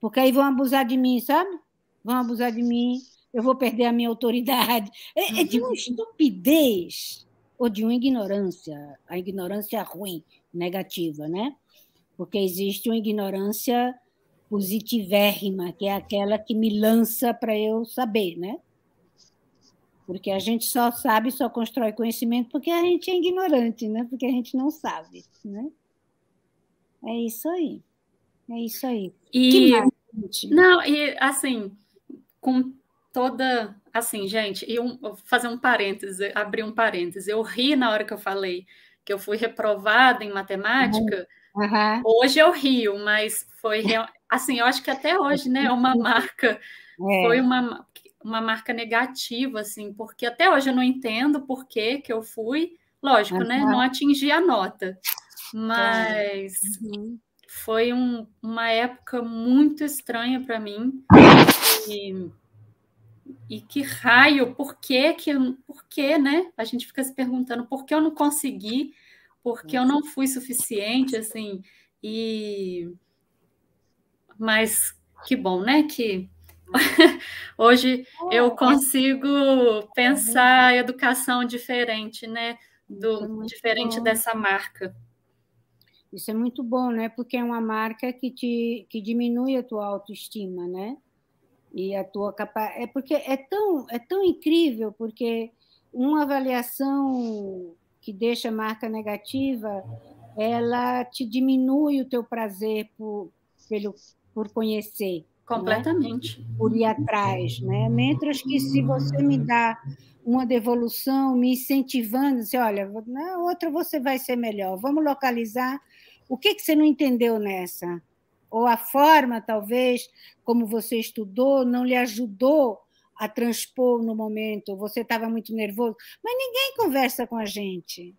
Porque aí vão abusar de mim, sabe? Vão abusar de mim, eu vou perder a minha autoridade. É de uma estupidez ou de uma ignorância, a ignorância ruim, negativa, né? Porque existe uma ignorância positivérrima, que é aquela que me lança para eu saber, né? Porque a gente só sabe, só constrói conhecimento porque a gente é ignorante, né? Porque a gente não sabe, né? É isso aí. É isso aí. E, não, e assim, com toda... Assim, gente, vou fazer um parêntese, abrir um parêntese. Eu ri na hora que eu falei que eu fui reprovada em matemática. Hoje eu rio, mas foi... Assim, eu acho que até hoje, né, é uma marca... Foi uma marca negativa, assim, porque até hoje eu não entendo por que eu fui, lógico, né? Não atingi a nota, mas foi uma época muito estranha para mim, e que raio, por que, né? A gente fica se perguntando por que eu não consegui, por que eu não fui suficiente, assim, mas que bom, né? Que hoje eu consigo pensar a educação diferente, né? Diferente dessa marca. Isso é muito bom, né? Porque é uma marca que diminui a tua autoestima, né? E a tua capacidade. Porque é tão incrível, porque uma avaliação que deixa marca negativa, ela te diminui o teu prazer por conhecer. Completamente. Né? Por ir atrás. Né? Mentras que, se você me dá uma devolução, me incentivando, assim, olha, na outra você vai ser melhor, vamos localizar o que você não entendeu nessa. Ou a forma, talvez, como você estudou, não lhe ajudou a transpor no momento, você estava muito nervoso, mas ninguém conversa com a gente.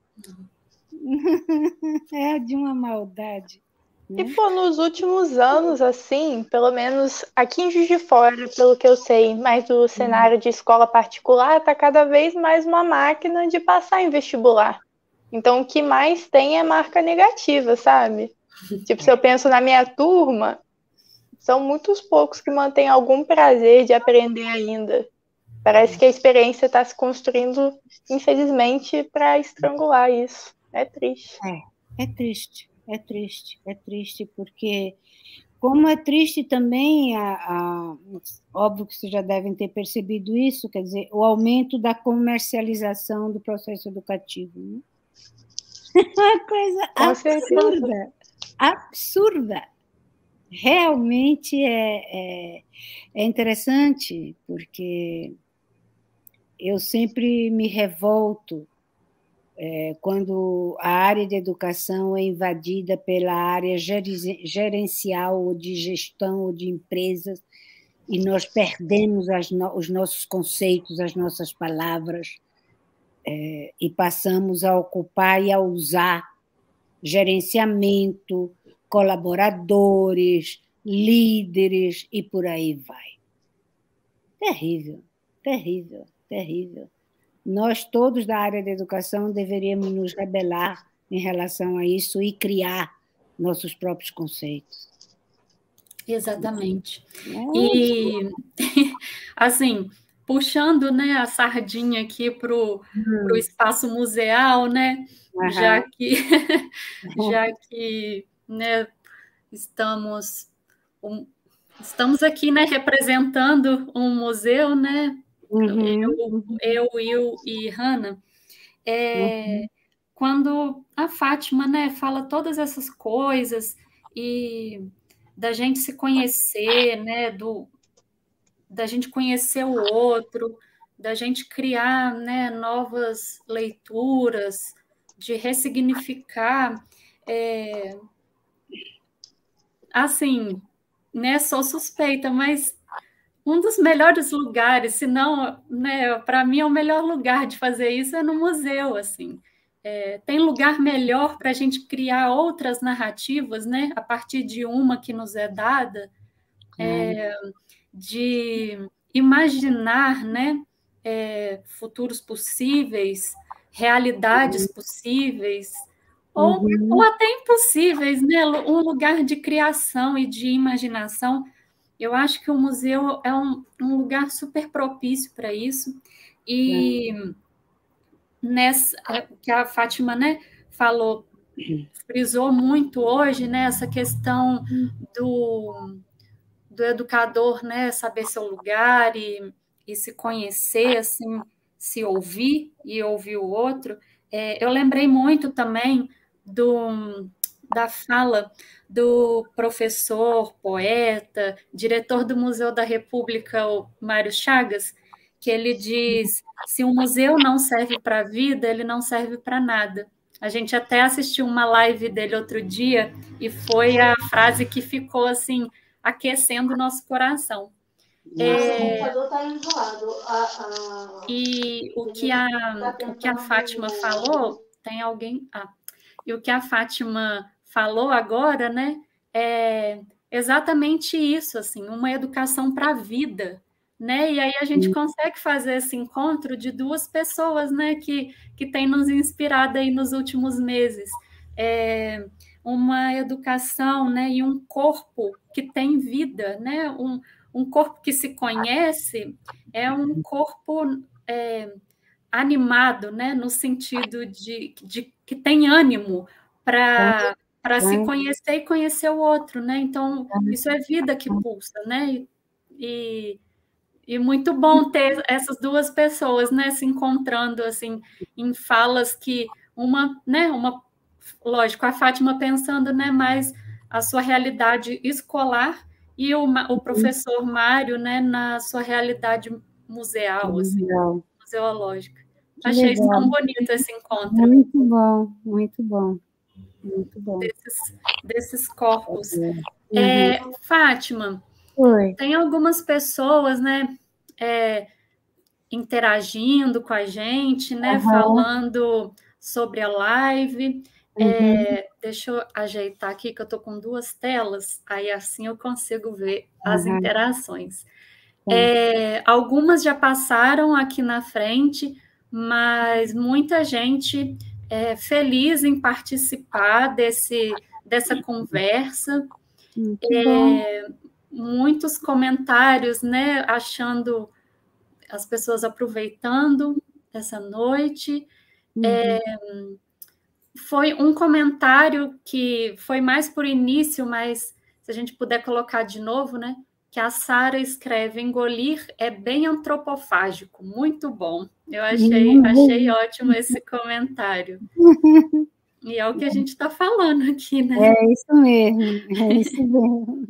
É de uma maldade. E, pô, nos últimos anos, assim, pelo menos aqui em Juiz de Fora, pelo que eu sei, mais do cenário de escola particular, está cada vez mais uma máquina de passar em vestibular. Então, o que mais tem é marca negativa, sabe? Tipo, se eu penso na minha turma, são muitos poucos que mantêm algum prazer de aprender ainda. Parece que a experiência está se construindo, infelizmente, para estrangular isso. É triste. É triste. É triste, porque, como é triste também, óbvio que vocês já devem ter percebido isso, quer dizer, o aumento da comercialização do processo educativo. Né? Uma coisa absurda. Realmente é interessante, porque eu sempre me revolto quando a área de educação é invadida pela área gerencial ou de gestão ou de empresas e nós perdemos os nossos conceitos, as nossas palavras e passamos a ocupar e a usar gerenciamento, colaboradores, líderes e por aí vai. Terrível, terrível, terrível. Nós todos da área da educação deveríamos nos rebelar em relação a isso e criar nossos próprios conceitos. Exatamente. E, assim, puxando, né, a sardinha aqui para o espaço museal, né, já que né, estamos estamos aqui, né, representando um museu, né? Eu, Will e Hannah. Quando a Fátima, né, fala todas essas coisas e da gente se conhecer, né, da gente conhecer o outro, da gente criar, né, novas leituras, de ressignificar, assim, né, sou suspeita, mas um dos melhores lugares, se não, né, para mim é o melhor lugar de fazer isso é no museu, assim. Tem lugar melhor para a gente criar outras narrativas, né, a partir de uma que nos é dada, de imaginar, né, futuros possíveis, realidades possíveis, ou até impossíveis, né, um lugar de criação e de imaginação. Eu acho que o museu é um lugar super propício para isso. E nessa que a Fátima, né, falou, frisou muito hoje, né, essa questão do educador, né, saber seu lugar e se conhecer, assim, se ouvir e ouvir o outro. Eu lembrei muito também da fala do professor, poeta, diretor do Museu da República, o Mário Chagas, que ele diz: se um museu não serve para a vida, ele não serve para nada. A gente até assistiu uma live dele outro dia e foi a frase que ficou assim aquecendo o nosso coração. E o que a Fátima falou, tem alguém... e o que a Fátima falou agora, né, é exatamente isso, assim, uma educação para a vida, né? E aí a gente consegue fazer esse encontro de duas pessoas, né, que têm nos inspirado aí nos últimos meses. Uma educação, né, e um corpo que tem vida, né? Um corpo que se conhece é um corpo animado, né? No sentido de que tem ânimo para se conhecer e conhecer o outro, né? Então, isso é vida que pulsa, né? E muito bom ter essas duas pessoas, né, se encontrando assim em falas que lógico, a Fátima pensando, né, mais a sua realidade escolar e o professor Mário, né, na sua realidade museal, assim, museológica. Achei isso tão bonito esse encontro. Muito bom, muito bom. Muito bom. Desses corpos. Fátima, tem algumas pessoas, né, interagindo com a gente, né, falando sobre a live. Deixa eu ajeitar aqui, que eu estou com duas telas, aí assim eu consigo ver as interações. Algumas já passaram aqui na frente, mas muita gente feliz em participar dessa conversa. Muitos comentários, né, achando as pessoas aproveitando essa noite. Foi um comentário que foi mais por início, mas se a gente puder colocar de novo, né? Que a Sara escreve: engolir é bem antropofágico, muito bom. Eu achei ótimo esse comentário. E é o que a gente está falando aqui, né? É isso mesmo, é isso mesmo.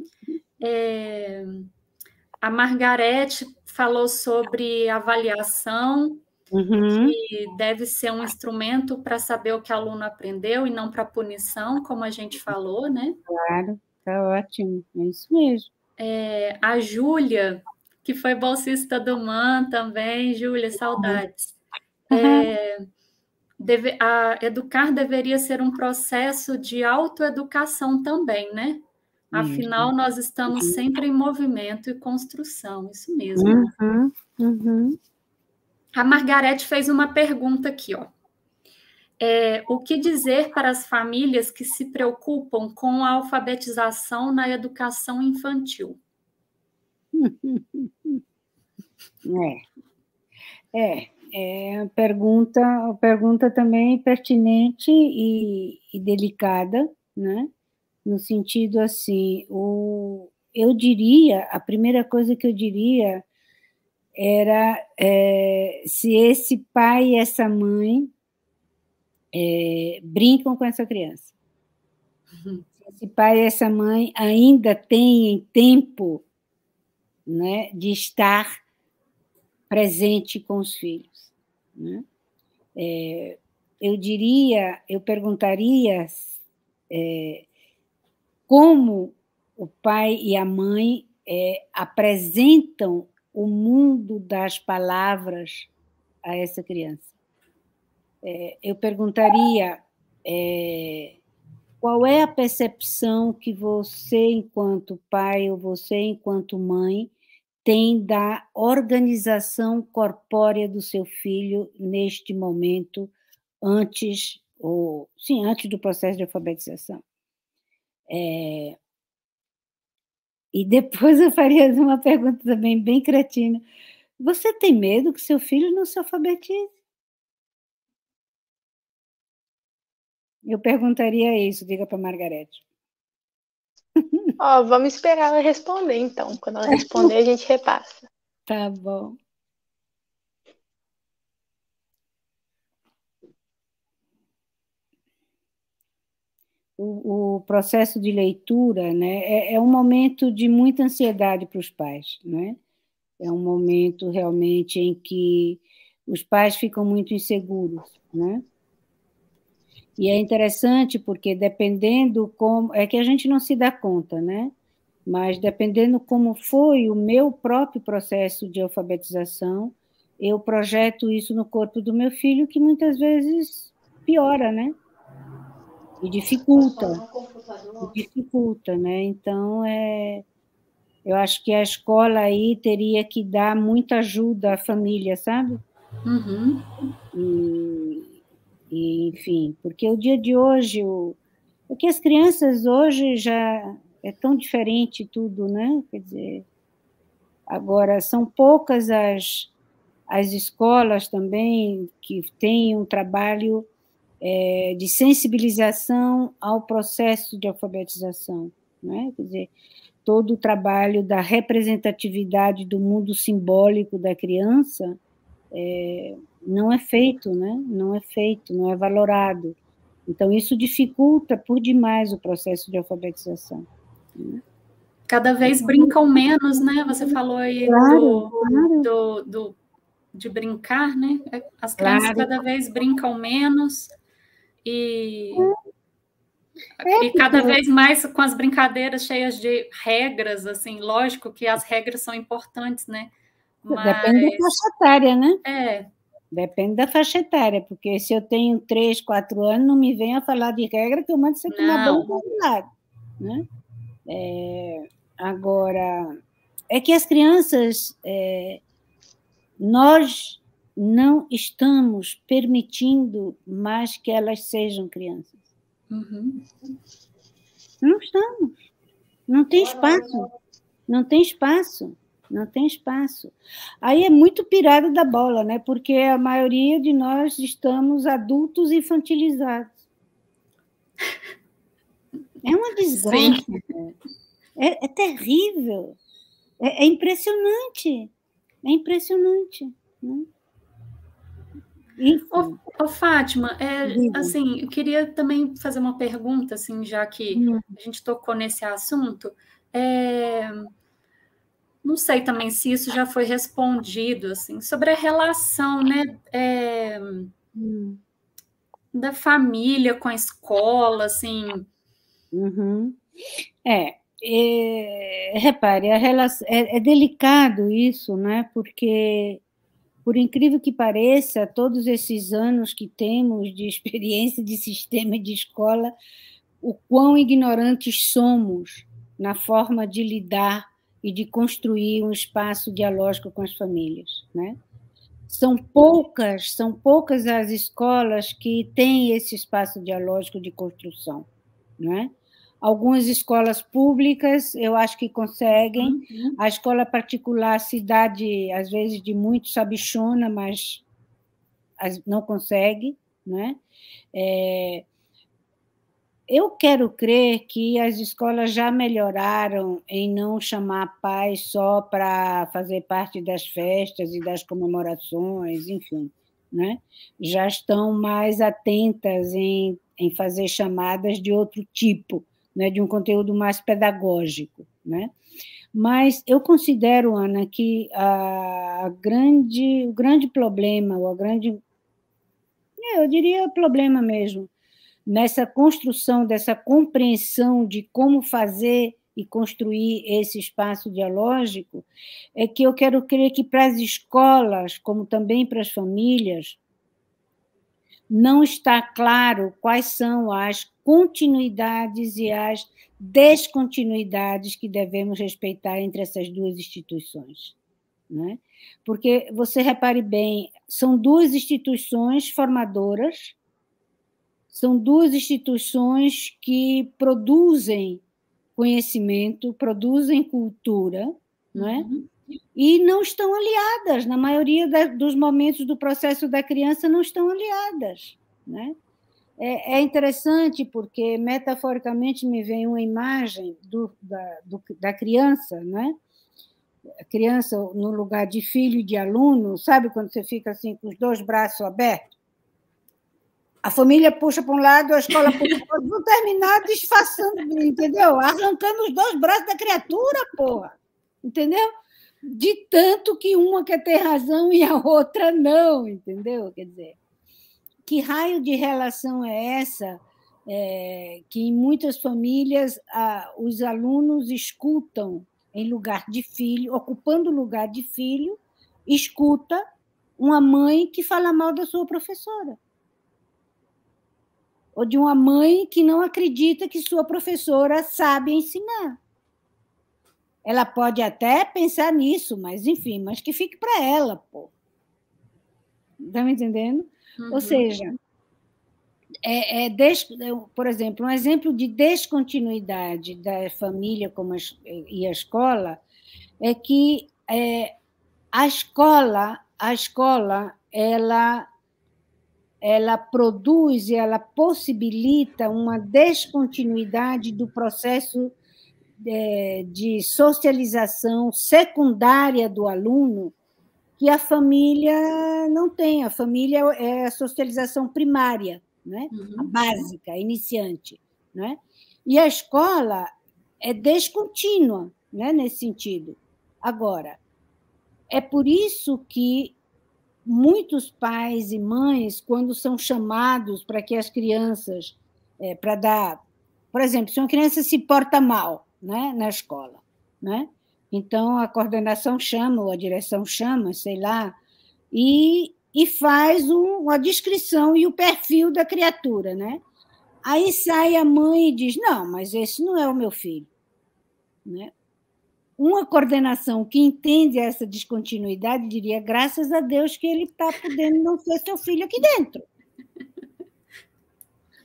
A Margarete falou sobre avaliação, que deve ser um instrumento para saber o que o aluno aprendeu e não para punição, como a gente falou, né? Claro, está ótimo, é isso mesmo. A Júlia, que foi bolsista do MAN também, Júlia, saudades. Educar deveria ser um processo de autoeducação também, né? Afinal, nós estamos sempre em movimento e construção, isso mesmo. A Margarete fez uma pergunta aqui, ó. O que dizer para as famílias que se preocupam com a alfabetização na educação infantil? É uma pergunta também pertinente e delicada, né? No sentido assim, eu diria, a primeira coisa que eu diria era se esse pai e essa mãe brincam com essa criança. Se esse pai e essa mãe ainda têm tempo, né, de estar presente com os filhos, né? Eu perguntaria como o pai e a mãe apresentam o mundo das palavras a essa criança. Eu perguntaria qual é a percepção que você, enquanto pai, ou você, enquanto mãe, tem da organização corpórea do seu filho neste momento, antes do processo de alfabetização. E depois eu faria uma pergunta também bem cretina. Você tem medo que seu filho não se alfabetize? Eu perguntaria isso, diga para a Margarete. Vamos esperar ela responder, então. Quando ela responder, a gente repassa. Tá bom. O processo de leitura, né, é um momento de muita ansiedade para os pais, né? É um momento realmente em que os pais ficam muito inseguros, né? E é interessante porque dependendo como... É que a gente não se dá conta, né? Mas dependendo como foi o meu próprio processo de alfabetização, eu projeto isso no corpo do meu filho, que muitas vezes piora, né? E dificulta, né? Então, eu acho que a escola aí teria que dar muita ajuda à família, sabe? Uhum. Enfim, porque o dia de hoje, porque as crianças hoje já é tão diferente tudo, né? Quer dizer, agora são poucas as escolas também que têm um trabalho de sensibilização ao processo de alfabetização, né? Quer dizer, todo o trabalho da representatividade do mundo simbólico da criança não é feito, né? Não é feito, não é valorado. Então, isso dificulta por demais o processo de alfabetização. Cada vez brincam menos, né? Você falou aí de brincar, né? As crianças cada vez brincam menos e cada vez mais com as brincadeiras cheias de regras, assim, lógico que as regras são importantes, né? Mas... Depende da faixa etária, né? É. Depende da faixa etária, porque se eu tenho 3, 4 anos, não me venha falar de regra que eu mando você tomar banho do lado, né? Agora, é que as crianças, nós não estamos permitindo mais que elas sejam crianças. Uhum. Não estamos. Não tem espaço. Não tem espaço. Não tem espaço. Aí é muito pirada da bola, né? Porque a maioria de nós estamos adultos infantilizados. É uma desgraça. É terrível. É impressionante. É impressionante. Né? Ô, Fátima, assim, eu queria também fazer uma pergunta, assim, já que a gente tocou nesse assunto. Não sei também se isso já foi respondido, assim, sobre a relação, né, da família com a escola, assim. Uhum. Repare, a relação, é delicado isso, né? Porque, por incrível que pareça, todos esses anos que temos de experiência de sistema de escola, o quão ignorantes somos na forma de lidar e de construir um espaço dialógico com as famílias, né? São poucas as escolas que têm esse espaço dialógico de construção, né? Algumas escolas públicas, eu acho que conseguem. A escola particular, cidade, às vezes, de muito sabichona, mas não consegue, né? eu quero crer que as escolas já melhoraram em não chamar pais só para fazer parte das festas e das comemorações, enfim, né? Já estão mais atentas em fazer chamadas de outro tipo, né? De um conteúdo mais pedagógico, né? Mas eu considero, Ana, que o grande problema, eu diria problema mesmo, nessa construção, dessa compreensão de como fazer e construir esse espaço dialógico, é que eu quero crer que para as escolas, como também para as famílias, não está claro quais são as continuidades e as descontinuidades que devemos respeitar entre essas duas instituições, né? Porque, você repare bem, são duas instituições formadoras, são duas instituições que produzem conhecimento, produzem cultura, não é? E não estão aliadas, na maioria dos momentos do processo da criança, não estão aliadas, né? É interessante porque, metaforicamente, me vem uma imagem da criança, né? A criança no lugar de filho e de aluno, sabe quando você fica assim com os dois braços abertos? A família puxa para um lado, a escola puxa para o outro, vão terminar desfaçando, entendeu? Arrancando os dois braços da criatura, porra, entendeu? De tanto que uma quer ter razão e a outra não, entendeu? Quer dizer, que raio de relação é essa que em muitas famílias os alunos escutam em lugar de filho, ocupando o lugar de filho, escuta uma mãe que fala mal da sua professora, ou de uma mãe que não acredita que sua professora sabe ensinar. Ela pode até pensar nisso, mas, enfim, mas que fique para ela, pô. Está me entendendo? Ou seja, por exemplo, um exemplo de descontinuidade da família e a escola é que a escola ela produz e ela possibilita uma descontinuidade do processo de socialização secundária do aluno que a família não tem. A família é a socialização primária, né? A básica, a iniciante, né? E a escola é descontínua, né? Nesse sentido. Agora, é por isso que muitos pais e mães, quando são chamados para que as crianças, para dar, por exemplo, se uma criança se porta mal, né, na escola, né? Então a coordenação chama, ou a direção chama, sei lá, e faz uma descrição e o perfil da criatura, né? Aí sai a mãe e diz: não, mas esse não é o meu filho, né? Uma coordenação que entende essa descontinuidade diria: graças a Deus que ele está podendo não ser seu filho aqui dentro.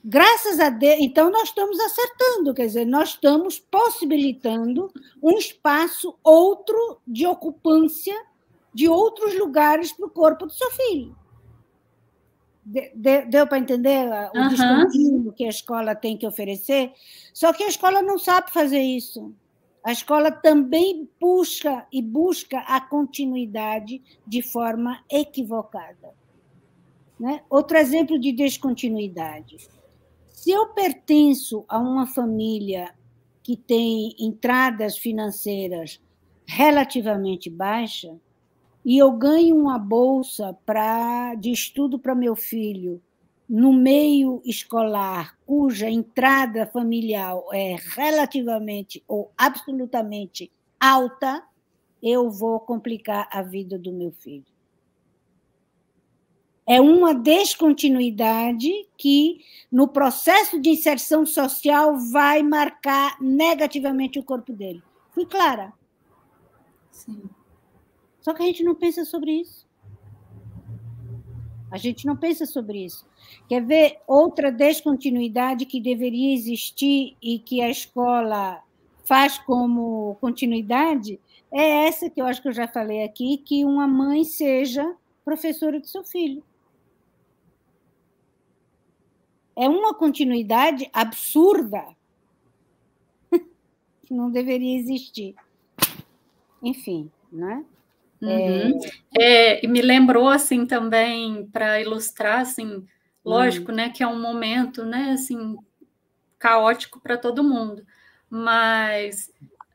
Graças a Deus. Então, nós estamos acertando, quer dizer, nós estamos possibilitando um espaço outro de ocupância de outros lugares para o corpo do seu filho. Deu para entender o descontínuo que a escola tem que oferecer? Só que a escola não sabe fazer isso. A escola também busca a continuidade de forma equivocada, né? Outro exemplo de descontinuidade. Se eu pertenço a uma família que tem entradas financeiras relativamente baixas e eu ganho uma bolsa de estudo para meu filho no meio escolar, cuja entrada familiar é relativamente ou absolutamente alta, eu vou complicar a vida do meu filho. É uma descontinuidade que, no processo de inserção social, vai marcar negativamente o corpo dele. Fui clara? Sim. Só que a gente não pensa sobre isso. A gente não pensa sobre isso. Quer ver outra descontinuidade que deveria existir e que a escola faz como continuidade? É essa que eu acho que eu já falei aqui, que uma mãe seja professora do seu filho. é uma continuidade absurda que não deveria existir. Enfim, né? Uhum. E me lembrou assim também, para ilustrar, assim, lógico, né, que é um momento, né, assim, caótico para todo mundo, mas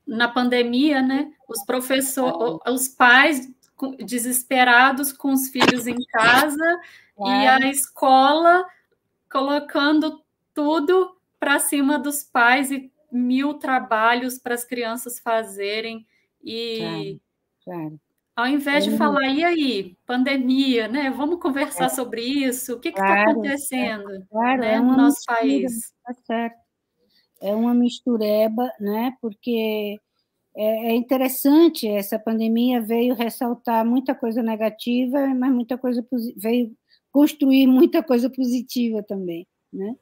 na pandemia, né, os pais desesperados com os filhos em casa e a escola colocando tudo para cima dos pais e 1000 trabalhos para as crianças fazerem e Claro. ao invés de falar, e aí, pandemia, né? Vamos conversar sobre isso, o que está acontecendo, né, no nosso país? Tá certo. É uma mistureba, né? Porque é interessante, essa pandemia veio ressaltar muita coisa negativa, mas veio construir muita coisa positiva também, né?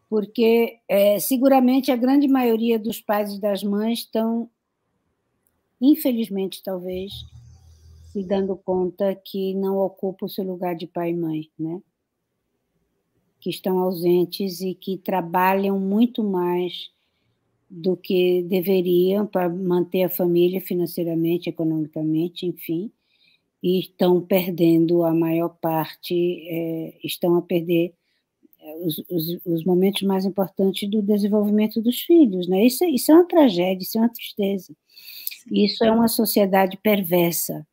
Porque seguramente a grande maioria dos pais e das mães estão, infelizmente, talvez, se dando conta que não ocupa o seu lugar de pai e mãe, né? Que estão ausentes e que trabalham muito mais do que deveriam para manter a família financeiramente, economicamente, enfim, e estão perdendo a maior parte, estão a perder os momentos mais importantes do desenvolvimento dos filhos, né? Isso é uma tragédia, isso é uma tristeza. Isso é uma sociedade perversa.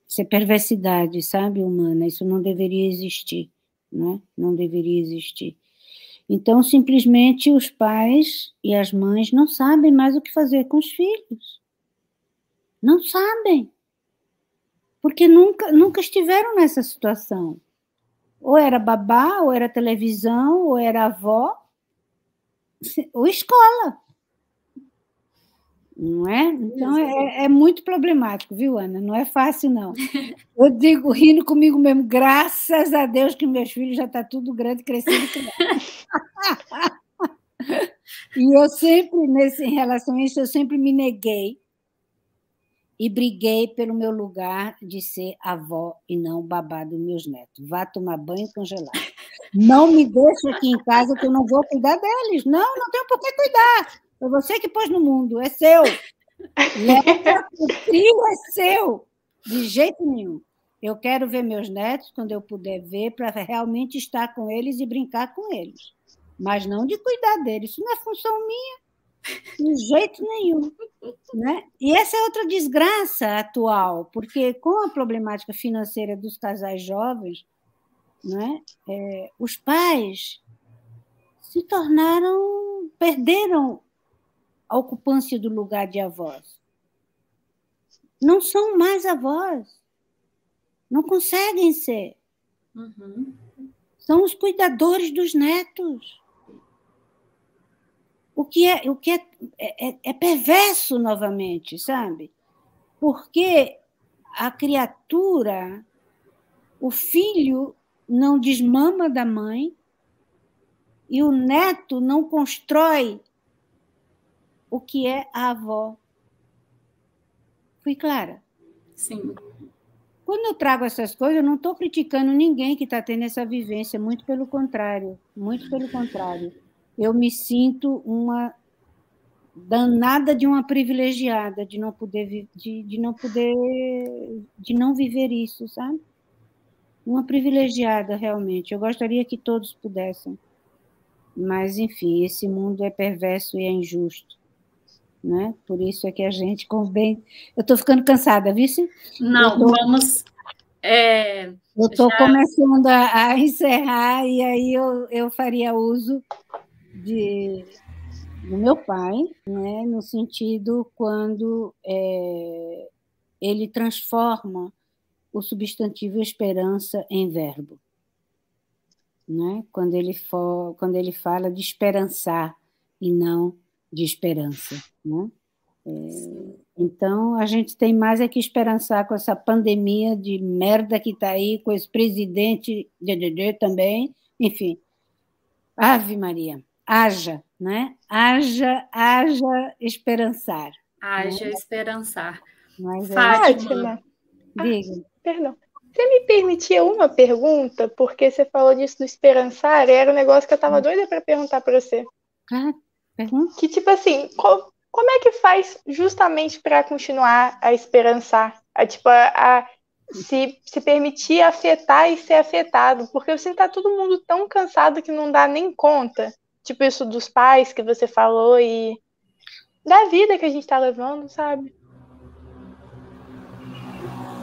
Isso é perversidade, sabe, humana. Isso não deveria existir, né? Não deveria existir. Então, simplesmente, os pais e as mães não sabem mais o que fazer com os filhos. Não sabem. Porque nunca estiveram nessa situação. Ou era babá, ou era televisão, ou era avó, ou escola. Não é? Então, é muito problemático, viu, Ana? Não é fácil, não. Eu digo, rindo comigo mesmo, graças a Deus que meus filhos já estão tudo grande, crescido. E eu sempre, em relação a isso, eu sempre me neguei e briguei pelo meu lugar de ser avó e não babá dos meus netos. Vá tomar banho congelado. Não me deixe aqui em casa que eu não vou cuidar deles. Não tenho por que cuidar. Foi você que pôs no mundo, é seu. Leva, o trio é seu. De jeito nenhum. Eu quero ver meus netos quando eu puder ver, para realmente estar com eles e brincar com eles. Mas não de cuidar deles. Isso não é função minha. De jeito nenhum. Né? E essa é outra desgraça atual, porque com a problemática financeira dos casais jovens, né, os pais perderam a ocupância do lugar de avós. Não são mais avós. Não conseguem ser. Uhum. São os cuidadores dos netos. O que é perverso novamente, sabe? Porque a criatura, o filho não desmama da mãe e o neto não constrói o que é a avó. Fui clara? Sim. Quando eu trago essas coisas, eu não estou criticando ninguém que está tendo essa vivência, muito pelo contrário, muito pelo contrário. Eu me sinto uma danada de uma privilegiada de não viver isso, sabe? Uma privilegiada, realmente. Eu gostaria que todos pudessem. Mas, enfim, esse mundo é perverso e é injusto. Né? Por isso é que a gente convém... Eu estou ficando cansada, viu? Não, vamos... Eu estou começando a encerrar e aí eu faria uso do meu pai, né? No sentido quando ele transforma o substantivo esperança em verbo. Né? Quando ele fala de esperançar e não de esperança. Né? Então, a gente tem mais que esperançar com essa pandemia de merda que está aí, com esse presidente também, enfim. Ave Maria, haja, né? Haja esperançar. Haja esperançar. Mas Fátima, Fátima. Diga. Perdão. Você me permitia uma pergunta? Porque você falou disso do esperançar, e era um negócio que eu tava doida para perguntar para você. Claro, pergunta. Que, tipo assim, como é que faz justamente para continuar a esperançar? Se permitir afetar e ser afetado? Porque eu sinto que tá todo mundo tão cansado que não dá nem conta. Tipo isso dos pais que você falou e da vida que a gente tá levando, sabe?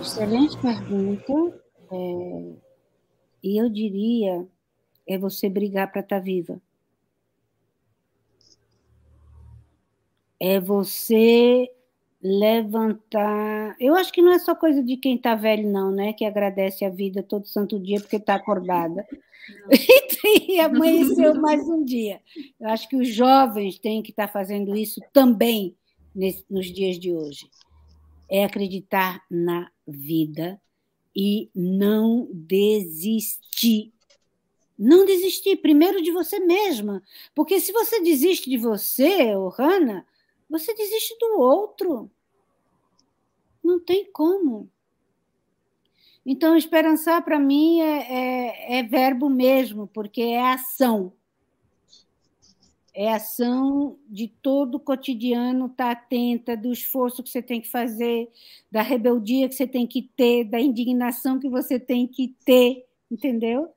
Excelente pergunta. E eu diria, é você brigar para estar viva. É você levantar. Eu acho que não é só coisa de quem está velho, não, né? Que agradece a vida todo santo dia porque está acordada. E amanheceu mais um dia. Eu acho que os jovens têm que estar fazendo isso também nos dias de hoje. É acreditar na vida e não desistir. Não desistir, primeiro de você mesma. Porque se você desiste de você, Hanna, você desiste do outro. Não tem como. Então, esperançar, para mim, é verbo mesmo, porque é ação. É ação de todo o cotidiano, estar atenta do esforço que você tem que fazer, da rebeldia que você tem que ter, da indignação que você tem que ter, entendeu?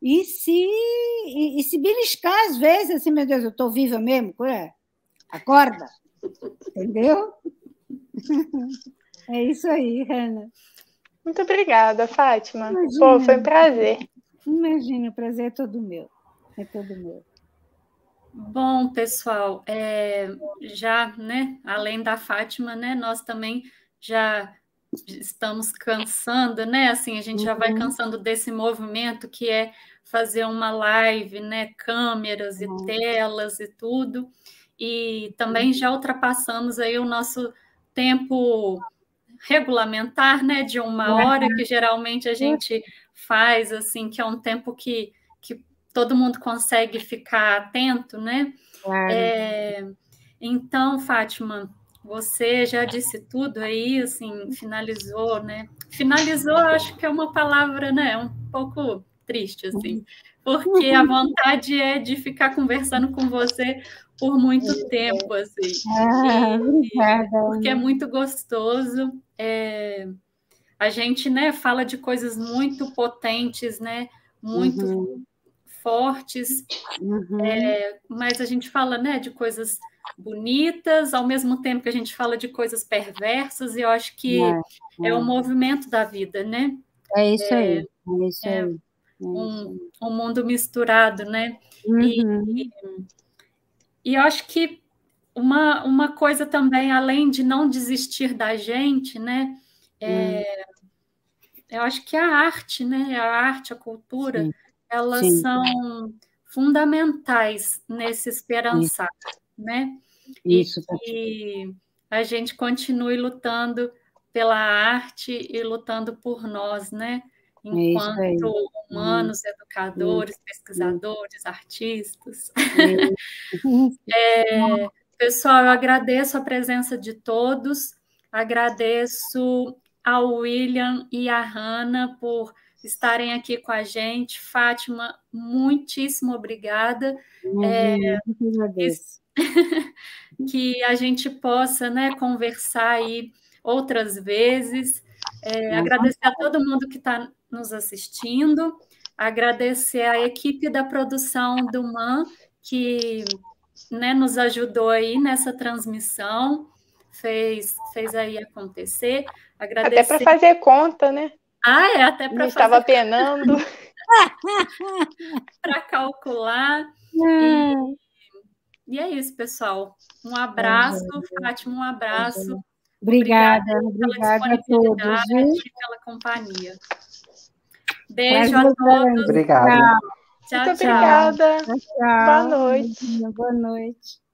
E se beliscar, às vezes, assim, meu Deus, eu estou viva mesmo? Acorda, entendeu? É isso aí, Hanna. Muito obrigada, Fátima. Imagina. Pô, foi um prazer. Imagina, o prazer é todo meu. É todo meu. Bom, pessoal, já, né, além da Fátima, né, nós também já estamos cansando, né, assim, a gente já vai cansando desse movimento que é fazer uma live, né, câmeras e telas e tudo, e também já ultrapassamos aí o nosso tempo regulamentar, né, de 1 hora, que geralmente a gente faz, assim, que é um tempo que todo mundo consegue ficar atento, né? Então, Fátima, você já disse tudo aí, assim, finalizou, né? Finalizou, acho que é uma palavra, né, um pouco triste, assim, porque a vontade é de ficar conversando com você por muito tempo, assim. Obrigada. Porque é muito gostoso. A gente, né, fala de coisas muito potentes, né, muito fortes, mas a gente fala, né, de coisas bonitas, ao mesmo tempo que a gente fala de coisas perversas, e eu acho que é o movimento da vida, né? É isso aí. É isso aí. Um mundo misturado, né? E eu acho que uma coisa também, além de não desistir da gente, né? Eu acho que a arte, né? A arte, a cultura, elas são fundamentais nesse esperançar, né? Isso, e que a gente continue lutando pela arte e lutando por nós, né? Enquanto humanos, educadores, pesquisadores, artistas. Pessoal, eu agradeço a presença de todos, agradeço ao William e à Hanna por estarem aqui com a gente. Fátima, muitíssimo obrigada. Que a gente possa, né, conversar aí outras vezes. Agradecer a todo mundo que está nos assistindo, agradecer a equipe da produção do MAN, que, né, nos ajudou aí nessa transmissão, fez aí acontecer. Agradecer... Até para fazer conta, né? Até para fazer. Estava penando. Para calcular. E é isso, pessoal. Um abraço, Fátima, um abraço. Obrigada pela disponibilidade e pela companhia. Beijo a todos. Obrigado. Tchau, Muito obrigada. Tchau. Boa noite. Boa noite.